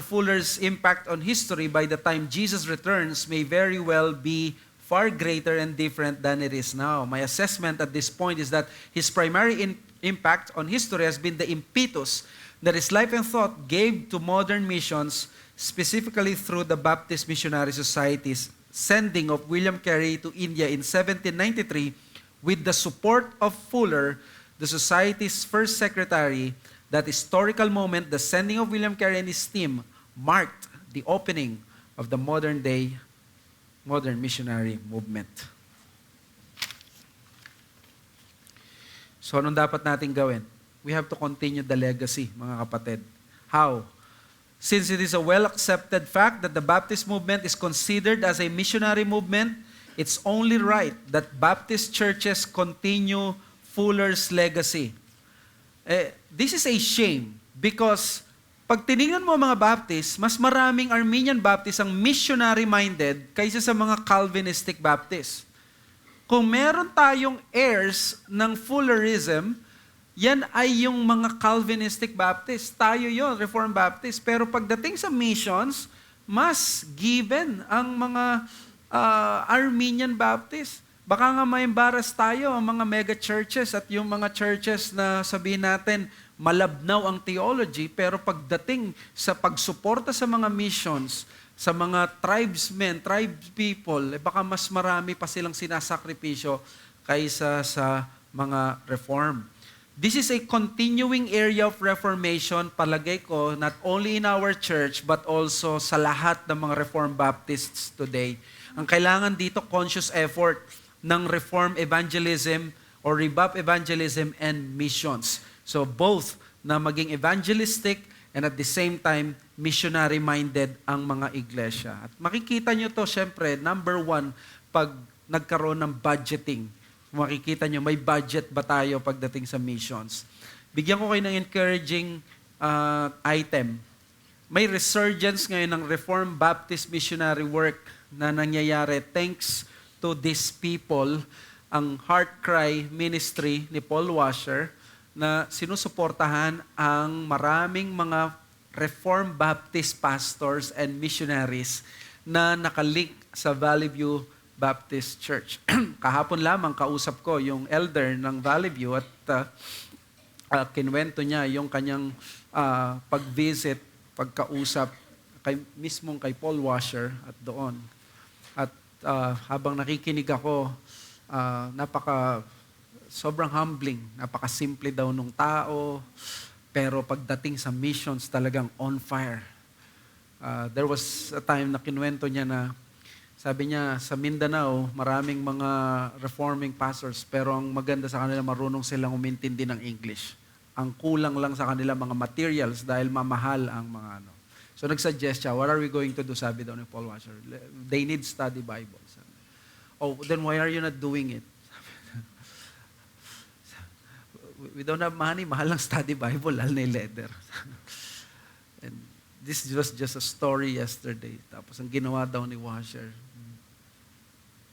Fuller's impact on history by the time Jesus returns may very well be far greater and different than it is now. My assessment at this point is that his primary impact on history has been the impetus that his life and thought gave to modern missions, specifically through the Baptist Missionary Society's sending of William Carey to India in 1793 with the support of Fuller, the Society's first secretary. That historical moment, the sending of William Carey and his team, marked the opening of the modern missionary movement. So anong dapat natin gawin? We have to continue the legacy, mga kapatid. How? Since it is a well-accepted fact that the Baptist movement is considered as a missionary movement, it's only right that Baptist churches continue Fuller's legacy. This is a shame because pag tinignan mo mga Baptist, mas maraming Armenian Baptist ang missionary-minded kaysa sa mga Calvinistic Baptist. Kung meron tayong heirs ng Fullerism, yan ay yung mga Calvinistic Baptist. Tayo yon, Reformed Baptist. Pero pagdating sa missions, mas given ang mga Armenian Baptist. Baka nga may embarrass tayo ang mga mega churches at yung mga churches na sabihin natin malabnaw ang theology, pero pagdating sa pagsuporta sa mga missions, sa mga tribesmen, tribes people, baka mas marami pa silang sinasakripisyo kaysa sa mga reform. This is a continuing area of reformation, palagay ko, not only in our church, but also sa lahat ng mga Reformed Baptists today. Ang kailangan dito, conscious effort ng reform evangelism or revive evangelism and missions. So both na maging evangelistic and at the same time, missionary-minded ang mga iglesia. At makikita nyo to, syempre, number one, pag nagkaroon ng budgeting. Makikita nyo, may budget ba tayo pagdating sa missions? Bigyan ko kayo ng encouraging item. May resurgence ngayon ng Reformed Baptist missionary work na nangyayari thanks to these people, ang Heart Cry Ministry ni Paul Washer, na sinusuportahan ang maraming mga Reformed Baptist pastors and missionaries na nakalink sa Valley View Baptist Church. Kahapon lamang kausap ko yung elder ng Valley View at kinwento niya yung kanyang pag-visit, pagkausap mismong kay Paul Washer at doon. At habang nakikinig ako, sobrang humbling, napaka-simple daw nung tao, pero pagdating sa missions talagang on fire. There was a time na kinuwento niya na, sabi niya, sa Mindanao, maraming mga reforming pastors, pero ang maganda sa kanila, marunong silang umintindi ng English. Ang kulang lang sa kanila mga materials dahil mamahal ang mga ano. So nagsuggest siya, what are we going to do? Sabi daw ni Paul Washer, they need study Bible. Sabi, oh, then why are you not doing it? We don't have money, mahal ang study Bible, lalo na yung leather. And this was just a story yesterday. Tapos ang ginawa daw ni Washer,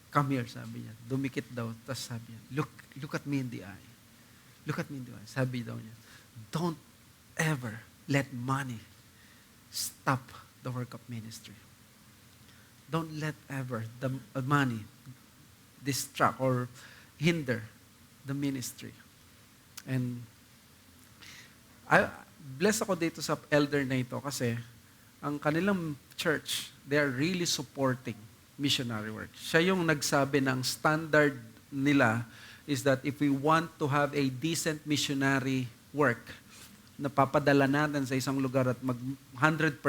come here, sabi niya. Dumikit daw. Tapos sabi niya, look at me in the eye. Look at me in the eye. Sabi daw niya, don't ever let money stop the work of ministry. Don't let ever the money distract or hinder the ministry. And blessed ako dito sa elder na ito kasi ang kanilang church, they are really supporting missionary work. Siya yung nagsabi ng standard nila is that if we want to have a decent missionary work, napapadala natin sa isang lugar at 100%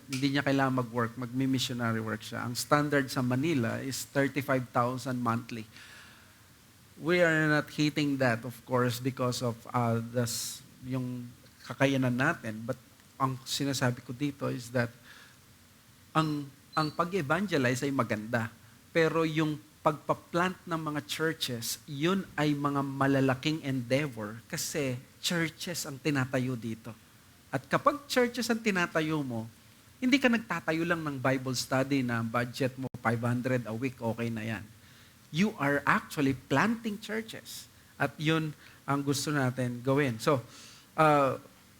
hindi niya kailangan mag-work, magmi-missionary work siya. Ang standard sa Manila is 35,000 monthly. We are not hitting that, of course, because of yung kakayanan natin. But ang sinasabi ko dito is that ang pag-evangelize ay maganda. Pero yung pagpa-plant ng mga churches, yun ay mga malalaking endeavor kasi churches ang tinatayo dito. At kapag churches ang tinatayo mo, hindi ka nagtatayo lang ng Bible study na budget mo 500 a week, okay na yan. You are actually planting churches. At yun ang gusto natin gawin. So,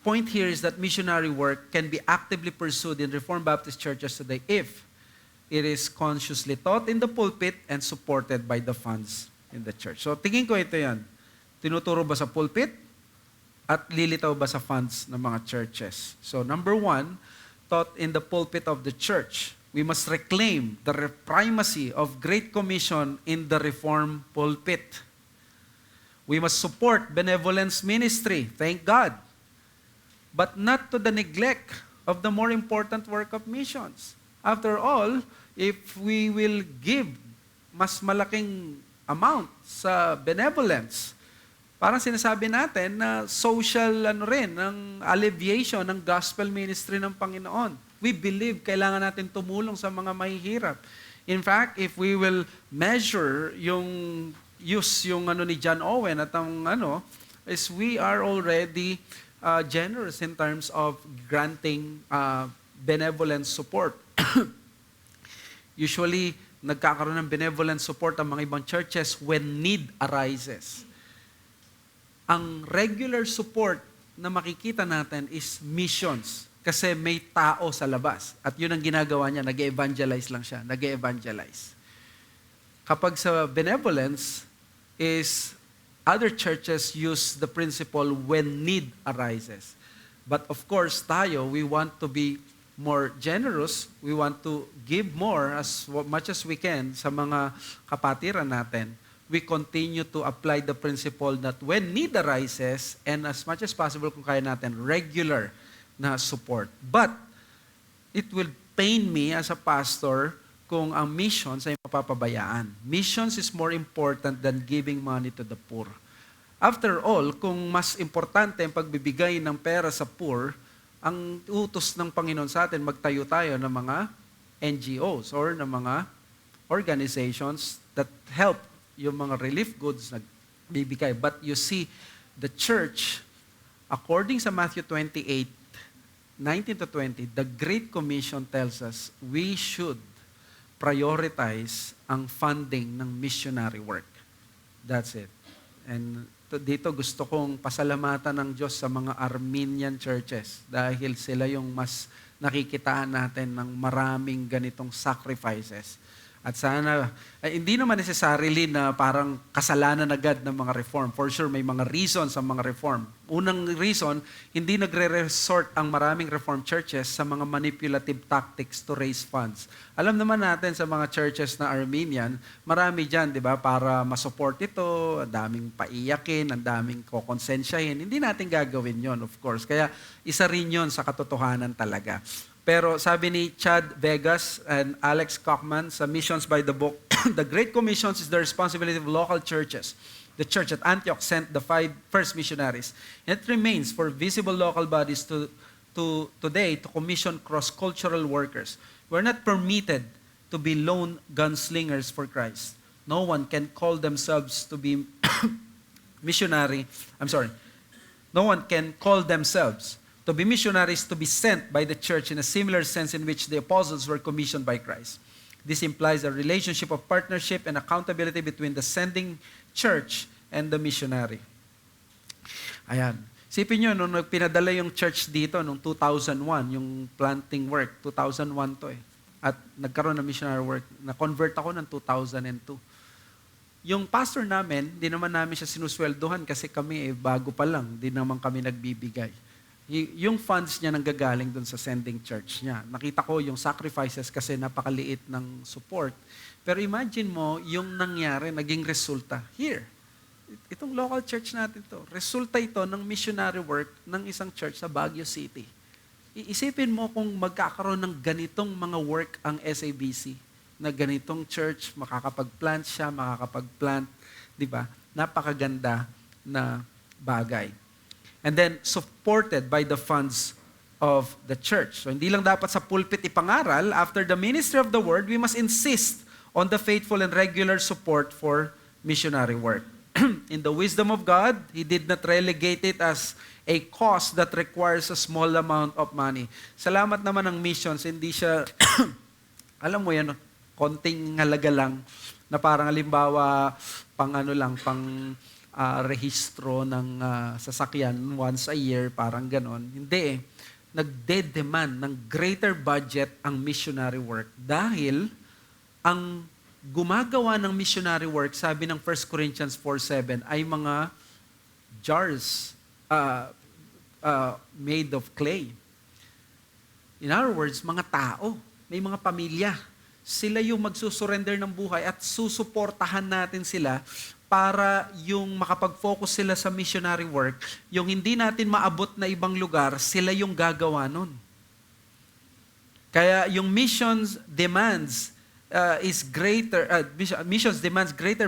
point here is that missionary work can be actively pursued in Reformed Baptist churches today if it is consciously taught in the pulpit and supported by the funds in the church. So tingin ko ito yan. Tinuturo ba sa pulpit at lilitaw ba sa funds ng mga churches? So number one, taught in the pulpit of the church. We must reclaim the primacy of Great Commission in the Reformed pulpit. We must support benevolence ministry, thank God, but not to the neglect of the more important work of missions. After all, if we will give mas malaking amount sa benevolence, parang sinasabi natin na social ng alleviation ng gospel ministry ng Panginoon. We believe kailangan natin tumulong sa mga mahihirap. In fact, if we will measure yung ni John Owen at is we are already generous in terms of granting benevolent support. Usually, nagkakaroon ng benevolent support ang mga ibang churches when need arises. Ang regular support na makikita natin is missions. Kasi may tao sa labas. At yun ang ginagawa niya, nag-evangelize lang siya. Nag-evangelize. Kapag sa benevolence is other churches use the principle when need arises. But of course, we want to be more generous. We want to give more as much as we can sa mga kapatiran natin. We continue to apply the principle that when need arises, and as much as possible kung kaya natin, regular na support. But it will pain me as a pastor kung ang missions ay mapapabayaan. Missions is more important than giving money to the poor. After all, kung mas importante ang pagbibigay ng pera sa poor, ang utos ng Panginoon sa atin, magtayo tayo ng mga NGOs or ng mga organizations that help yung mga relief goods na bibigay. But you see, the church, according sa Matthew 28, 19 to 20, the Great Commission tells us we should prioritize ang funding ng missionary work. That's it. And dito gusto kong pasalamatan ng Diyos sa mga Armenian churches dahil sila yung mas nakikitaan natin ng maraming ganitong sacrifices. At sana, hindi naman necessarily na parang kasalanan agad ng mga reform. For sure, may mga reasons sa mga reform. Unang reason, hindi nagre-resort ang maraming reform churches sa mga manipulative tactics to raise funds. Alam naman natin sa mga churches na Armenian, marami dyan, di ba, para masupport ito, ang daming paiyakin, ang daming kokonsensyahin. Hindi natin gagawin yon, of course. Kaya isa rin yon sa katotohanan talaga. Pero sabi ni Chad Vegas and Alex Kochman sa Missions by the Book, the Great Commissions is the responsibility of local churches. The church at Antioch sent the 5 first missionaries. And it remains for visible local bodies to today to commission cross-cultural workers. We're not permitted to be lone gunslingers for Christ. No one can call themselves to be missionary. No one can call themselves to be missionaries to be sent by the church in a similar sense in which the apostles were commissioned by Christ. This implies a relationship of partnership and accountability between the sending church and the missionary. Ayan. Sipin nyo, nung pinadala yung church dito, nung 2001, yung planting work, 2001 to eh. At nagkaroon ng missionary work. Na-convert ako ng 2002. Yung pastor namin, di naman namin siya sinusweldohan kasi kami bago pa lang, di naman kami nagbibigay. Yung funds niya nanggagaling dun sa sending church niya. Nakita ko yung sacrifices kasi napakaliit ng support. Pero imagine mo, yung nangyari, naging resulta. Here, itong local church natin to. Resulta ito ng missionary work ng isang church sa Baguio City. Iisipin mo kung magkakaroon ng ganitong mga work ang SABC, na ganitong church, makakapag-plant siya, di ba? Napakaganda na bagay. And then supported by the funds of the church. So hindi lang dapat sa pulpit ipangaral, after the ministry of the word, we must insist on the faithful and regular support for missionary work. In the wisdom of God, He did not relegate it as a cost that requires a small amount of money. Salamat naman ng missions, hindi siya, alam mo yan, konting halaga lang, na parang halimbawa, pang rehistro ng sasakyan once a year, parang ganon. Hindi eh. nagde-demand ng greater budget ang missionary work dahil ang gumagawa ng missionary work, sabi ng 1 Corinthians 4:7, ay mga jars made of clay. In other words, mga tao, may mga pamilya. Sila yung magsusurrender ng buhay at susuportahan natin sila para yung makapag-focus sila sa missionary work, yung hindi natin maabot na ibang lugar, sila yung gagawa nun. Kaya yung missions demands greater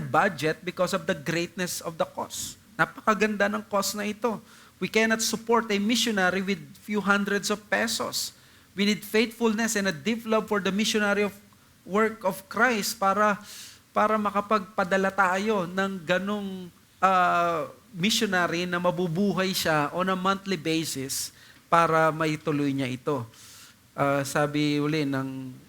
budget because of the greatness of the cause. Napakaganda ng cause na ito. We cannot support a missionary with few hundreds of pesos. We need faithfulness and a deep love for the missionary work of Christ para makapagpadala tayo ng ganong missionary na mabubuhay siya on a monthly basis para maituloy niya ito. Sabi uli ng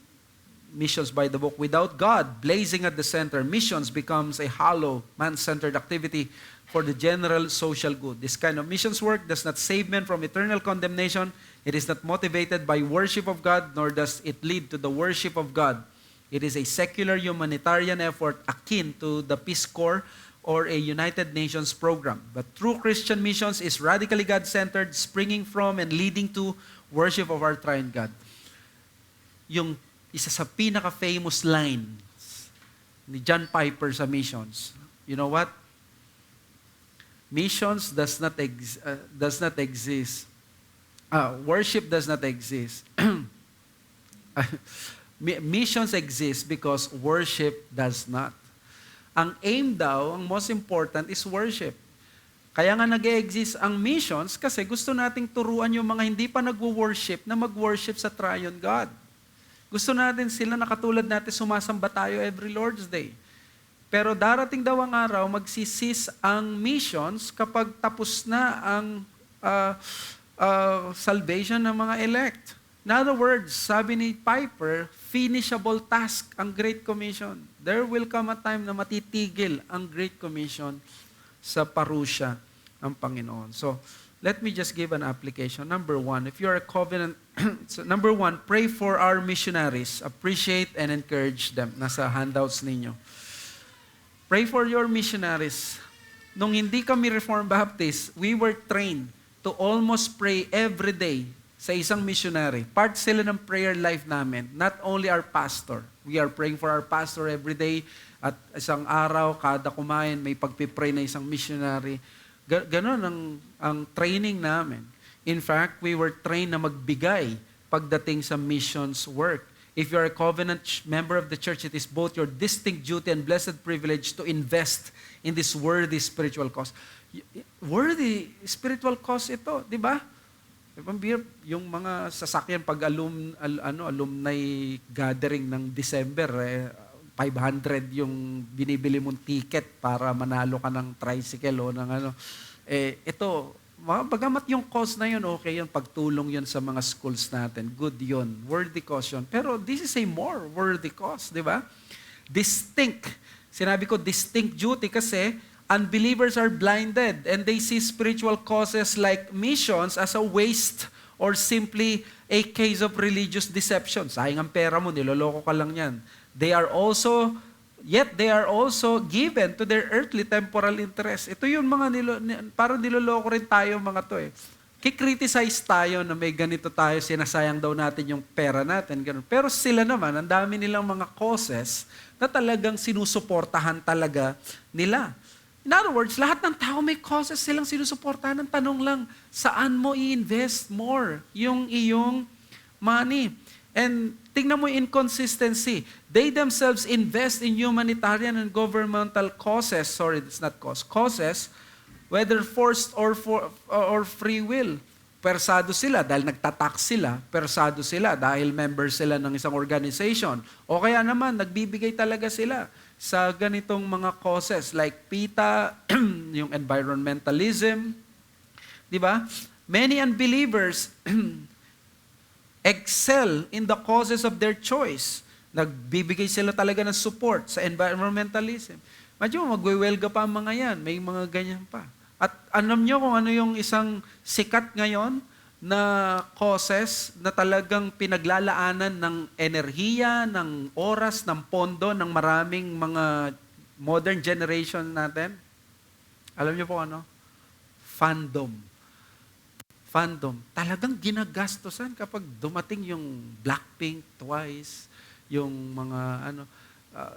Missions by the Book, without God blazing at the center, missions becomes a hollow, man-centered activity for the general social good. This kind of missions work does not save men from eternal condemnation. It is not motivated by worship of God, nor does it lead to the worship of God. It is a secular humanitarian effort akin to the Peace Corps or a United Nations program. But true Christian missions is radically God-centered, springing from and leading to worship of our triune God. Yung isa sa pinaka-famous line ni John Piper sa missions, you know what? Missions does not exist. Worship does not exist. Missions exist because worship does not. Ang aim daw, ang most important is worship. Kaya nga nag-exist ang missions kasi gusto nating turuan yung mga hindi pa nagwo-worship na mag-worship sa triune God. Gusto natin sila na katulad natin sumasamba tayo every Lord's Day. Pero darating daw ang araw, magsisis ang missions kapag tapos na ang salvation ng mga elect. In other words, sabi ni Piper, finishable task ang Great Commission. There will come a time na matitigil ang Great Commission sa parusya ng Panginoon. So, let me just give an application. Number one, if you're a covenant, so number one, pray for our missionaries. Appreciate and encourage them. Nasa handouts ninyo. Pray for your missionaries. Nung hindi kami Reformed Baptist, we were trained to almost pray every day sa isang missionary. Part sila ng prayer life namin. Not only our pastor. We are praying for our pastor every day. At isang araw, kada kumain, may pagpipray na isang missionary. Ganon ang training namin. In fact, we were trained na magbigay pagdating sa missions work. If you are a covenant member of the church, it is both your distinct duty and blessed privilege to invest in this worthy spiritual cause. Worthy spiritual cause ito, di ba? Yung mga sasakyan pag alumni gathering ng December, 500 yung binibili mong ticket para manalo ka ng tricycle o ng ano. Ito, bagamat yung cause na yun, okay yun, pagtulong yun sa mga schools natin. Good yun, worthy cause yun. Pero this is a more worthy cause, di ba? Distinct. Sinabi ko distinct duty kasi unbelievers are blinded and they see spiritual causes like missions as a waste or simply a case of religious deception. Sayang ang pera mo, niloloko ka lang yan. They are also given to their earthly temporal interest. Ito yung mga parang niloloko rin tayo mga to eh. Kikriticize tayo na may ganito tayo, sinasayang daw natin yung pera natin. Ganun. Pero sila naman, ang dami nilang mga causes na talagang sinusuportahan talaga nila. In other words, lahat ng tao may causes silang sinusuportahan. Ang tanong lang, saan mo i-invest more yung iyong money? And tingnan mo yung inconsistency. They themselves invest in humanitarian and governmental causes. Sorry, it's not causes, whether forced or free will. Persado sila dahil nagtatax sila. Persado sila dahil members sila ng isang organization. O kaya naman, nagbibigay talaga sila sa ganitong mga causes like PETA, yung environmentalism. Di ba? Many unbelievers excel in the causes of their choice. Nagbibigay sila talaga ng support sa environmentalism. Medyo magwewelga pa ang mga yan. May mga ganyan pa. At alam nyo kung ano yung isang sikat ngayon na causes na talagang pinaglalaanan ng enerhiya, ng oras, ng pondo, ng maraming mga modern generation natin? Alam niyo po ano? Fandom. Fandom. Talagang ginagastosan kapag dumating yung Blackpink, Twice, yung mga uh,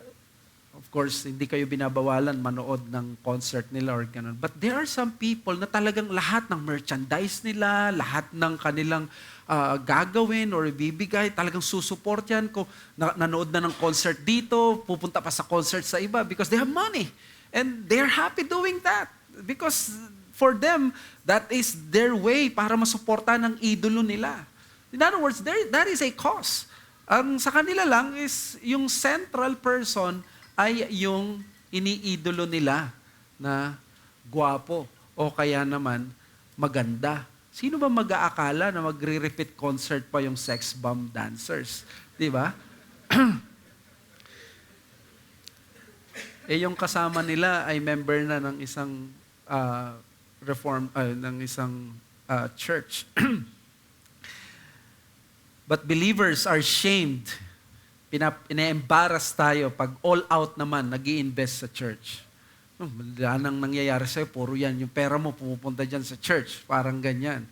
of course, hindi kayo binabawalan manood ng concert nila or ganun. But there are some people na talagang lahat ng merchandise nila, lahat ng kanilang gagawin or ibibigay, talagang susuport yan. Kung nanood na ng concert dito, pupunta pa sa concert sa iba because they have money. And they're happy doing that. Because for them, that is their way para masuporta ng idolo nila. In other words, that is a cause. Ang sa kanila lang is yung central person ay yung iniidolo nila na gwapo o kaya naman maganda. Sino ba mag-aakala na magre-repeat concert pa yung sex bomb dancers? Di ba? Yung kasama nila ay member na ng isang ng isang church. But believers are shamed. Ina-embarrass tayo pag all out naman nag-i-invest sa church. Wala nang nangyayari sa'yo, puro yan. Yung pera mo pumupunta dyan sa church. Parang ganyan.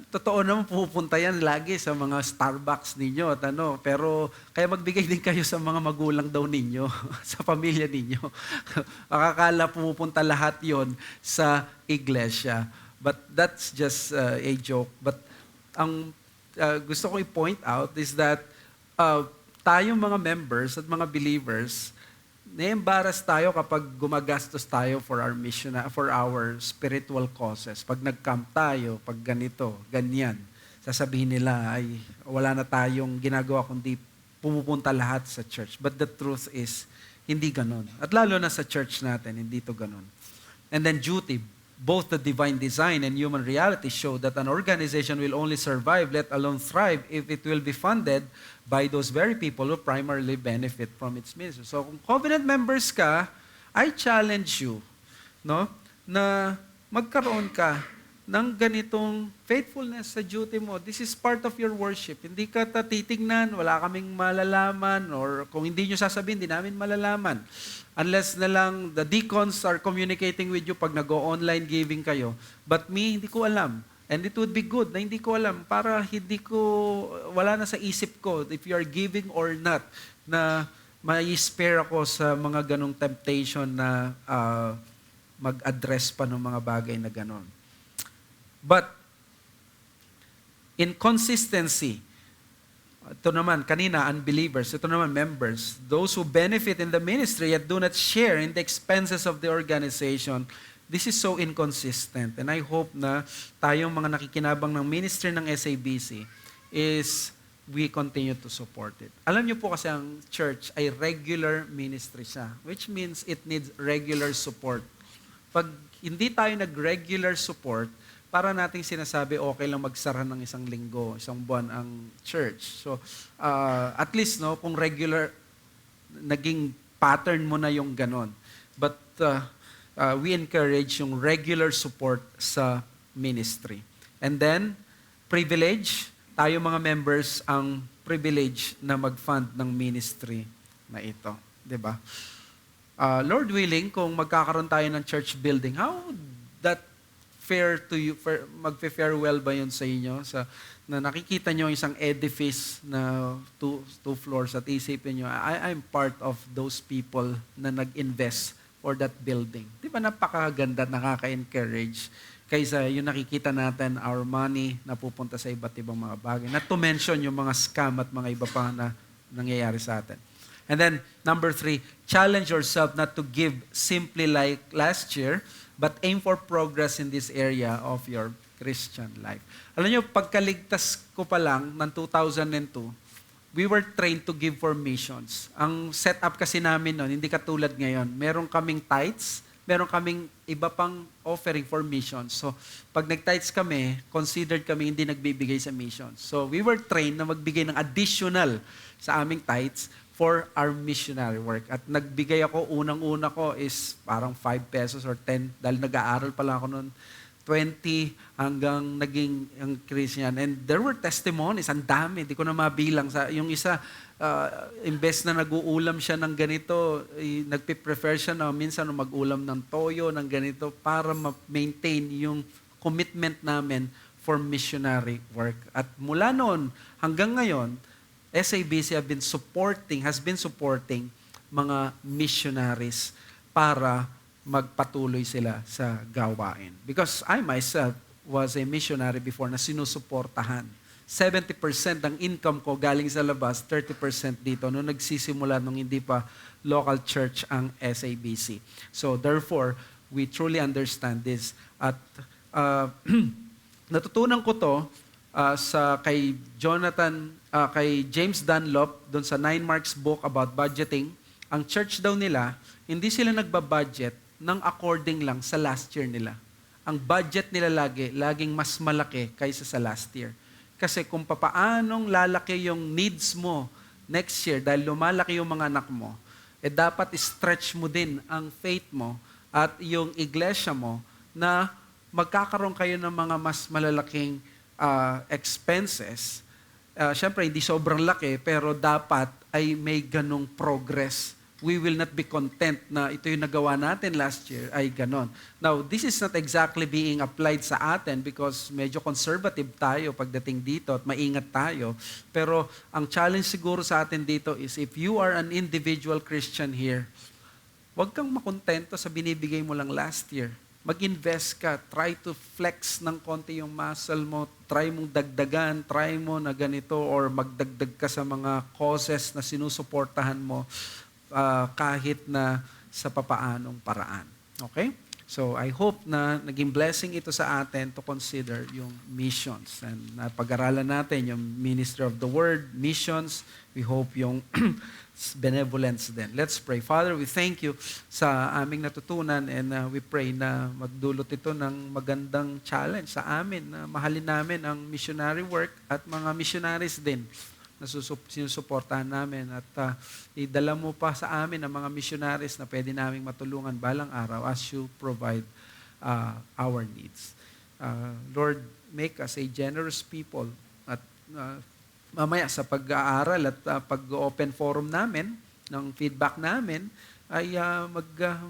Totoo naman pupunta yan lagi sa mga Starbucks ninyo. Pero kaya magbigay din kayo sa mga magulang daw ninyo, sa pamilya ninyo. Makakala pumupunta lahat yon sa iglesia. But that's just a joke. But ang gusto ko i-point out is that tayong mga members at mga believers, na-embarrass tayo kapag gumagastos tayo for our mission, for our spiritual causes. Pag nag-camp tayo, pag ganito, ganyan, sasabihin nila ay wala na tayong ginagawa kundi pumupunta lahat sa church. But the truth is, hindi ganon. At lalo na sa church natin, hindi to ganon. And then duty, both the divine design and human reality show that an organization will only survive, let alone thrive, if it will be funded by those very people who primarily benefit from its ministry. So kung covenant members ka, I challenge you, no, na magkaroon ka ng ganitong faithfulness sa duty mo. This is part of your worship. Hindi ka titignan, wala kaming malalaman, or kung hindi nyo sasabihin, hindi namin malalaman. Unless na lang the deacons are communicating with you pag nag-online giving kayo. But me, hindi ko alam. And it would be good na hindi ko alam para wala na sa isip ko if you are giving or not, na may-spare ako sa mga ganong temptation na mag-address pa ng mga bagay na ganon. But, in consistency, ito naman, kanina, unbelievers, ito naman, members, those who benefit in the ministry yet do not share in the expenses of the organization, this is so inconsistent. And I hope na tayong mga nakikinabang ng ministry ng SABC is we continue to support it. Alam niyo po kasi ang church ay regular ministry siya, which means it needs regular support. Pag hindi tayo nag-regular support, para nating sinasabi, okay lang magsara ng isang linggo, isang buwan ang church. So, at least, no, kung regular, naging pattern mo na yung ganon. But we encourage yung regular support sa ministry. And then, privilege, tayo mga members ang privilege na mag-fund ng ministry na ito. Diba? Lord willing, kung magkakaroon tayo ng church building, how that fair to you, magfe-farewell ba yun sa inyo? Na nakikita nyo isang edifice na two floors at isipin nyo, I'm part of those people na nag-invest for that building. Di ba napakaganda, nakaka-encourage kaysa yung nakikita natin, our money na pupunta sa iba't ibang mga bagay. Not to mention yung mga scam at mga iba pa na nangyayari sa atin. And then, number 3, challenge yourself not to give simply like last year, but aim for progress in this area of your Christian life. Alam niyo, pagkaligtas ko pa lang ng 2002, we were trained to give for missions. Ang setup kasi namin noon, hindi katulad ngayon. Meron kaming tithes, meron kaming iba pang offering for missions. So, pag nag-tithes kami, considered kami hindi nagbibigay sa missions. So, we were trained na magbigay ng additional sa aming tithes for our missionary work. At nagbigay ako, unang-una ko is parang 5 pesos or 10, dahil nag-aaral pa lang ako noon, 20 hanggang naging ang Christian. And there were testimonies, ang dami, di ko na mabilang. Yung isa, imbes na nag-uulam siya ng ganito, nagpe-prefer siya na minsan mag-ulam ng toyo, ng ganito, para ma-maintain yung commitment namin for missionary work. At mula noon hanggang ngayon, SABC has been supporting mga missionaries para magpatuloy sila sa gawain. Because I myself was a missionary before na sinusuportahan. 70% ng income ko galing sa labas, 30% dito nung nagsisimula nung hindi pa local church ang SABC. So therefore, we truly understand this. At natutunan ko to kay kay James Dunlop, doon sa 9 Marks book about budgeting. Ang church daw nila, hindi sila nagbabudget ng according lang sa last year nila. Ang budget nila laging mas malaki kaysa sa last year. Kasi kung papaanong lalaki yung needs mo next year dahil lumalaki yung mga anak mo, dapat stretch mo din ang faith mo at yung iglesia mo na magkakaroon kayo ng mga mas malalaking expenses. Siyempre, hindi sobrang laki, pero dapat ay may ganong progress. We will not be content na ito yung nagawa natin last year, ay ganon. Now, this is not exactly being applied sa atin because medyo conservative tayo pagdating dito at maingat tayo. Pero ang challenge siguro sa atin dito is if you are an individual Christian here, huwag kang makontento sa binibigay mo lang last year. Mag-invest ka, try to flex ng konti yung muscle mo, try mong dagdagan, try mo na ganito or magdagdag ka sa mga causes na sinusuportahan mo kahit na sa papaanong paraan. Okay? So I hope na naging blessing ito sa atin to consider yung missions. And napag-aralan natin yung Ministry of the Word, missions. We hope yung benevolence din. Let's pray. Father, we thank you sa aming natutunan and we pray na magdulot ito ng magandang challenge sa amin na mahalin namin ang missionary work at mga missionaries din na sinusuportahan namin at idala mo pa sa amin ang mga missionaries na pwede naming matulungan balang araw as you provide our needs. Lord, make us a generous people at mamaya sa pag-aaral at pag-open forum namin, ng feedback namin, ay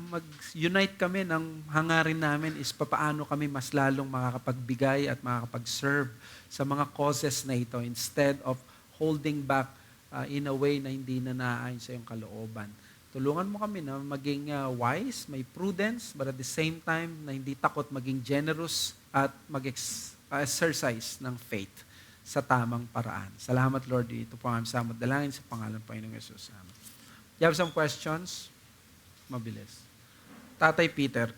mag-unite kami ng hangarin namin is papaano kami mas lalong makakapagbigay at makakapag-serve sa mga causes na ito instead of holding back in a way na hindi na naayon sa iyong kalooban. Tulungan mo kami na maging wise, may prudence, but at the same time na hindi takot maging generous at mag-exercise ng faith sa tamang paraan. Salamat, Lord. Ito po ang aming samot dalangin sa pangalan ng Panginoong Yesus. Amen. You have some questions? Mabilis. Tatay Peter.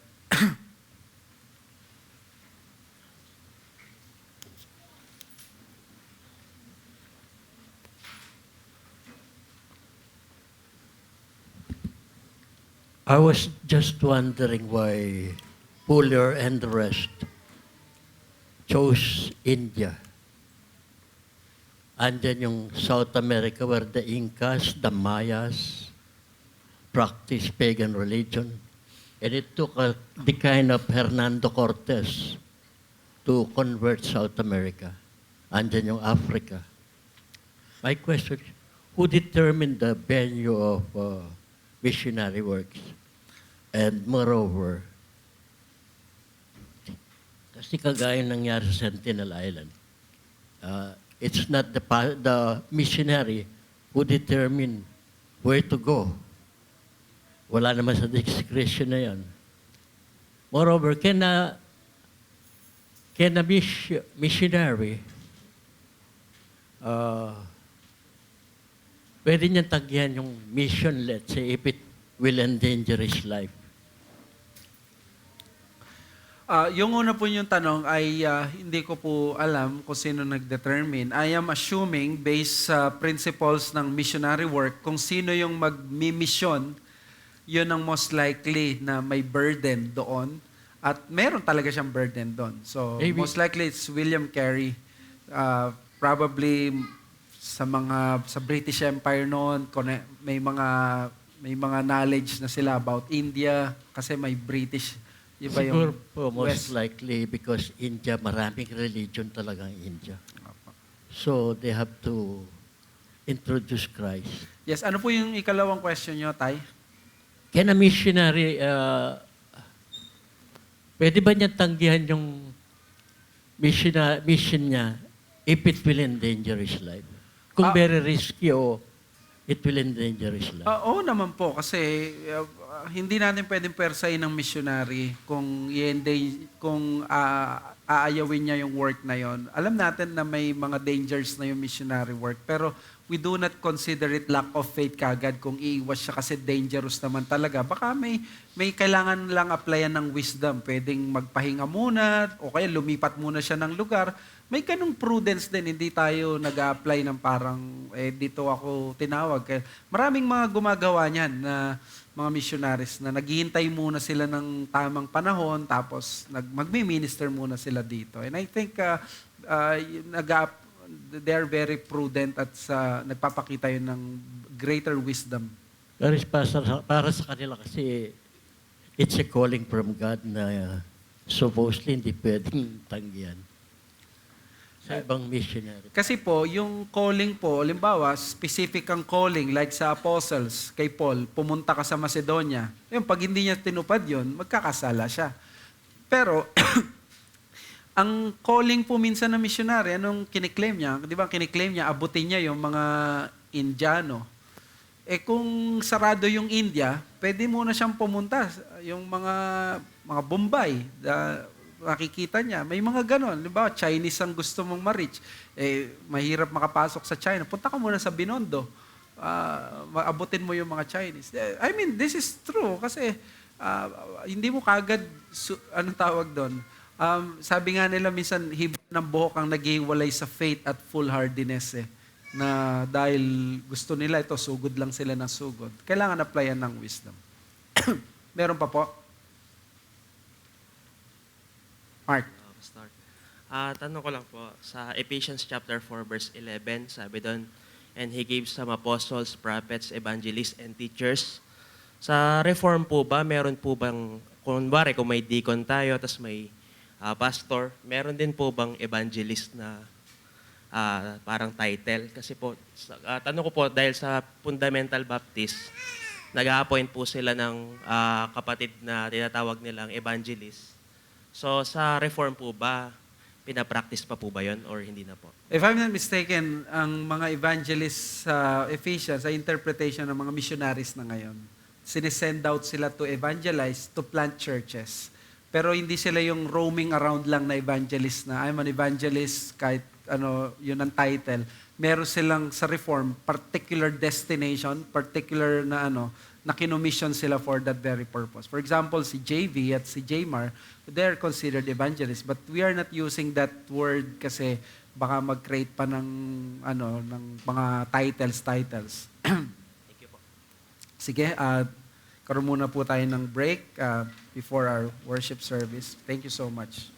I was just wondering why Fuller and the rest chose India. And then yung South America where the Incas, the Mayas practiced pagan religion. And it took the kind of Hernando Cortez to convert South America. And then yung Africa. My question, who determined the venue of missionary works? And moreover, kasi kagaya nangyari sa Sentinel Island, it's not the missionary who determine where to go. Wala naman sa discretion na yan. Moreover, can a missionary pwede niyang tagyan yung mission, let's say, if it will endanger his life? Yung una po yung tanong ay hindi ko po alam kung sino nag-determine. I am assuming based sa principles ng missionary work, kung sino yung mag-mission, yun ang most likely na may burden doon. At meron talaga siyang burden doon. So maybe, most likely it's William Carey. Probably sa British Empire noon, may mga knowledge na sila about India kasi may British Iba Siguro yung po most West. likely because India, maraming religion talaga ang India. So they have to introduce Christ. Yes, ano po yung ikalawang question nyo, Tay? Can a missionary, pwede ba niya tanggihan yung mission niya if it will endanger his life? Kung Ah. very risky o it will endanger his life. Oo naman po, kasi hindi natin pwedeng persayin ng missionary kung aayawin niya yung work na yon. Alam natin na may mga dangers na yung missionary work, pero we do not consider it lack of faith kagad kung iiwas siya kasi dangerous naman talaga. Baka may kailangan lang applyan ng wisdom. Pwedeng magpahinga muna o kaya lumipat muna siya ng lugar. May ganung prudence din. Hindi tayo nag-a-apply ng parang, dito ako tinawag. Kaya maraming mga gumagawa niyan na mga missionaries na naghihintay muna sila ng tamang panahon tapos magmi-minister muna sila dito. And I think they're very prudent at nagpapakita yun ng greater wisdom. Pero para sa kanila kasi it's a calling from God na supposedly hindi pwedeng tanggihan. Sa ibang missionary. Kasi po, yung calling po, halimbawa, specific ang calling, like sa apostles, kay Paul, pumunta ka sa Macedonia. Yung pag hindi niya tinupad yun, magkakasala siya. Pero, ang calling po minsan ng missionary, anong kiniklaim niya? Di ba, kiniklaim niya, abutin niya yung mga Indiano. Kung sarado yung India, pwede muna siyang pumunta. Yung mga Bombay, makikita niya, may mga ganon. Diba, Chinese ang gusto mong ma-reach. Mahirap makapasok sa China. Punta ka muna sa Binondo. Maabutin mo yung mga Chinese. I mean, this is true kasi hindi mo kagad, anong tawag doon? Sabi nga nila minsan, hibla ng buhok ang naghihiwalay sa faith at foolhardiness na dahil gusto nila ito, sugod lang sila ng sugod. Kailangan applyan ng wisdom. Meron pa po? Mark. Start. Tanong ko lang po, sa Ephesians chapter 4 verse 11, sabi doon, and He gave some apostles, prophets, evangelists, and teachers. Sa reform po ba, meron po bang, kung may deacon tayo, tapos may pastor, meron din po bang evangelist na parang title? Kasi po, tanong ko po, dahil sa Fundamental Baptist, nag-a-appoint po sila ng kapatid na tinatawag nilang evangelist. So sa reform po ba, pinapractice pa po ba yun or hindi na po? If I'm not mistaken, ang mga evangelists sa Ephesians ay interpretation ng mga missionaries na ngayon. Sinesend out sila to evangelize, to plant churches. Pero hindi sila yung roaming around lang na evangelist na I'm an evangelist kahit yun ang title. Meron silang sa reform, particular destination, particular na kinomission sila for that very purpose. For example, si JV at si Jmar, they're considered evangelists. But we are not using that word kasi baka mag-create pa ng mga titles. Thank you po. Sige, karoon muna po tayo ng break before our worship service. Thank you so much.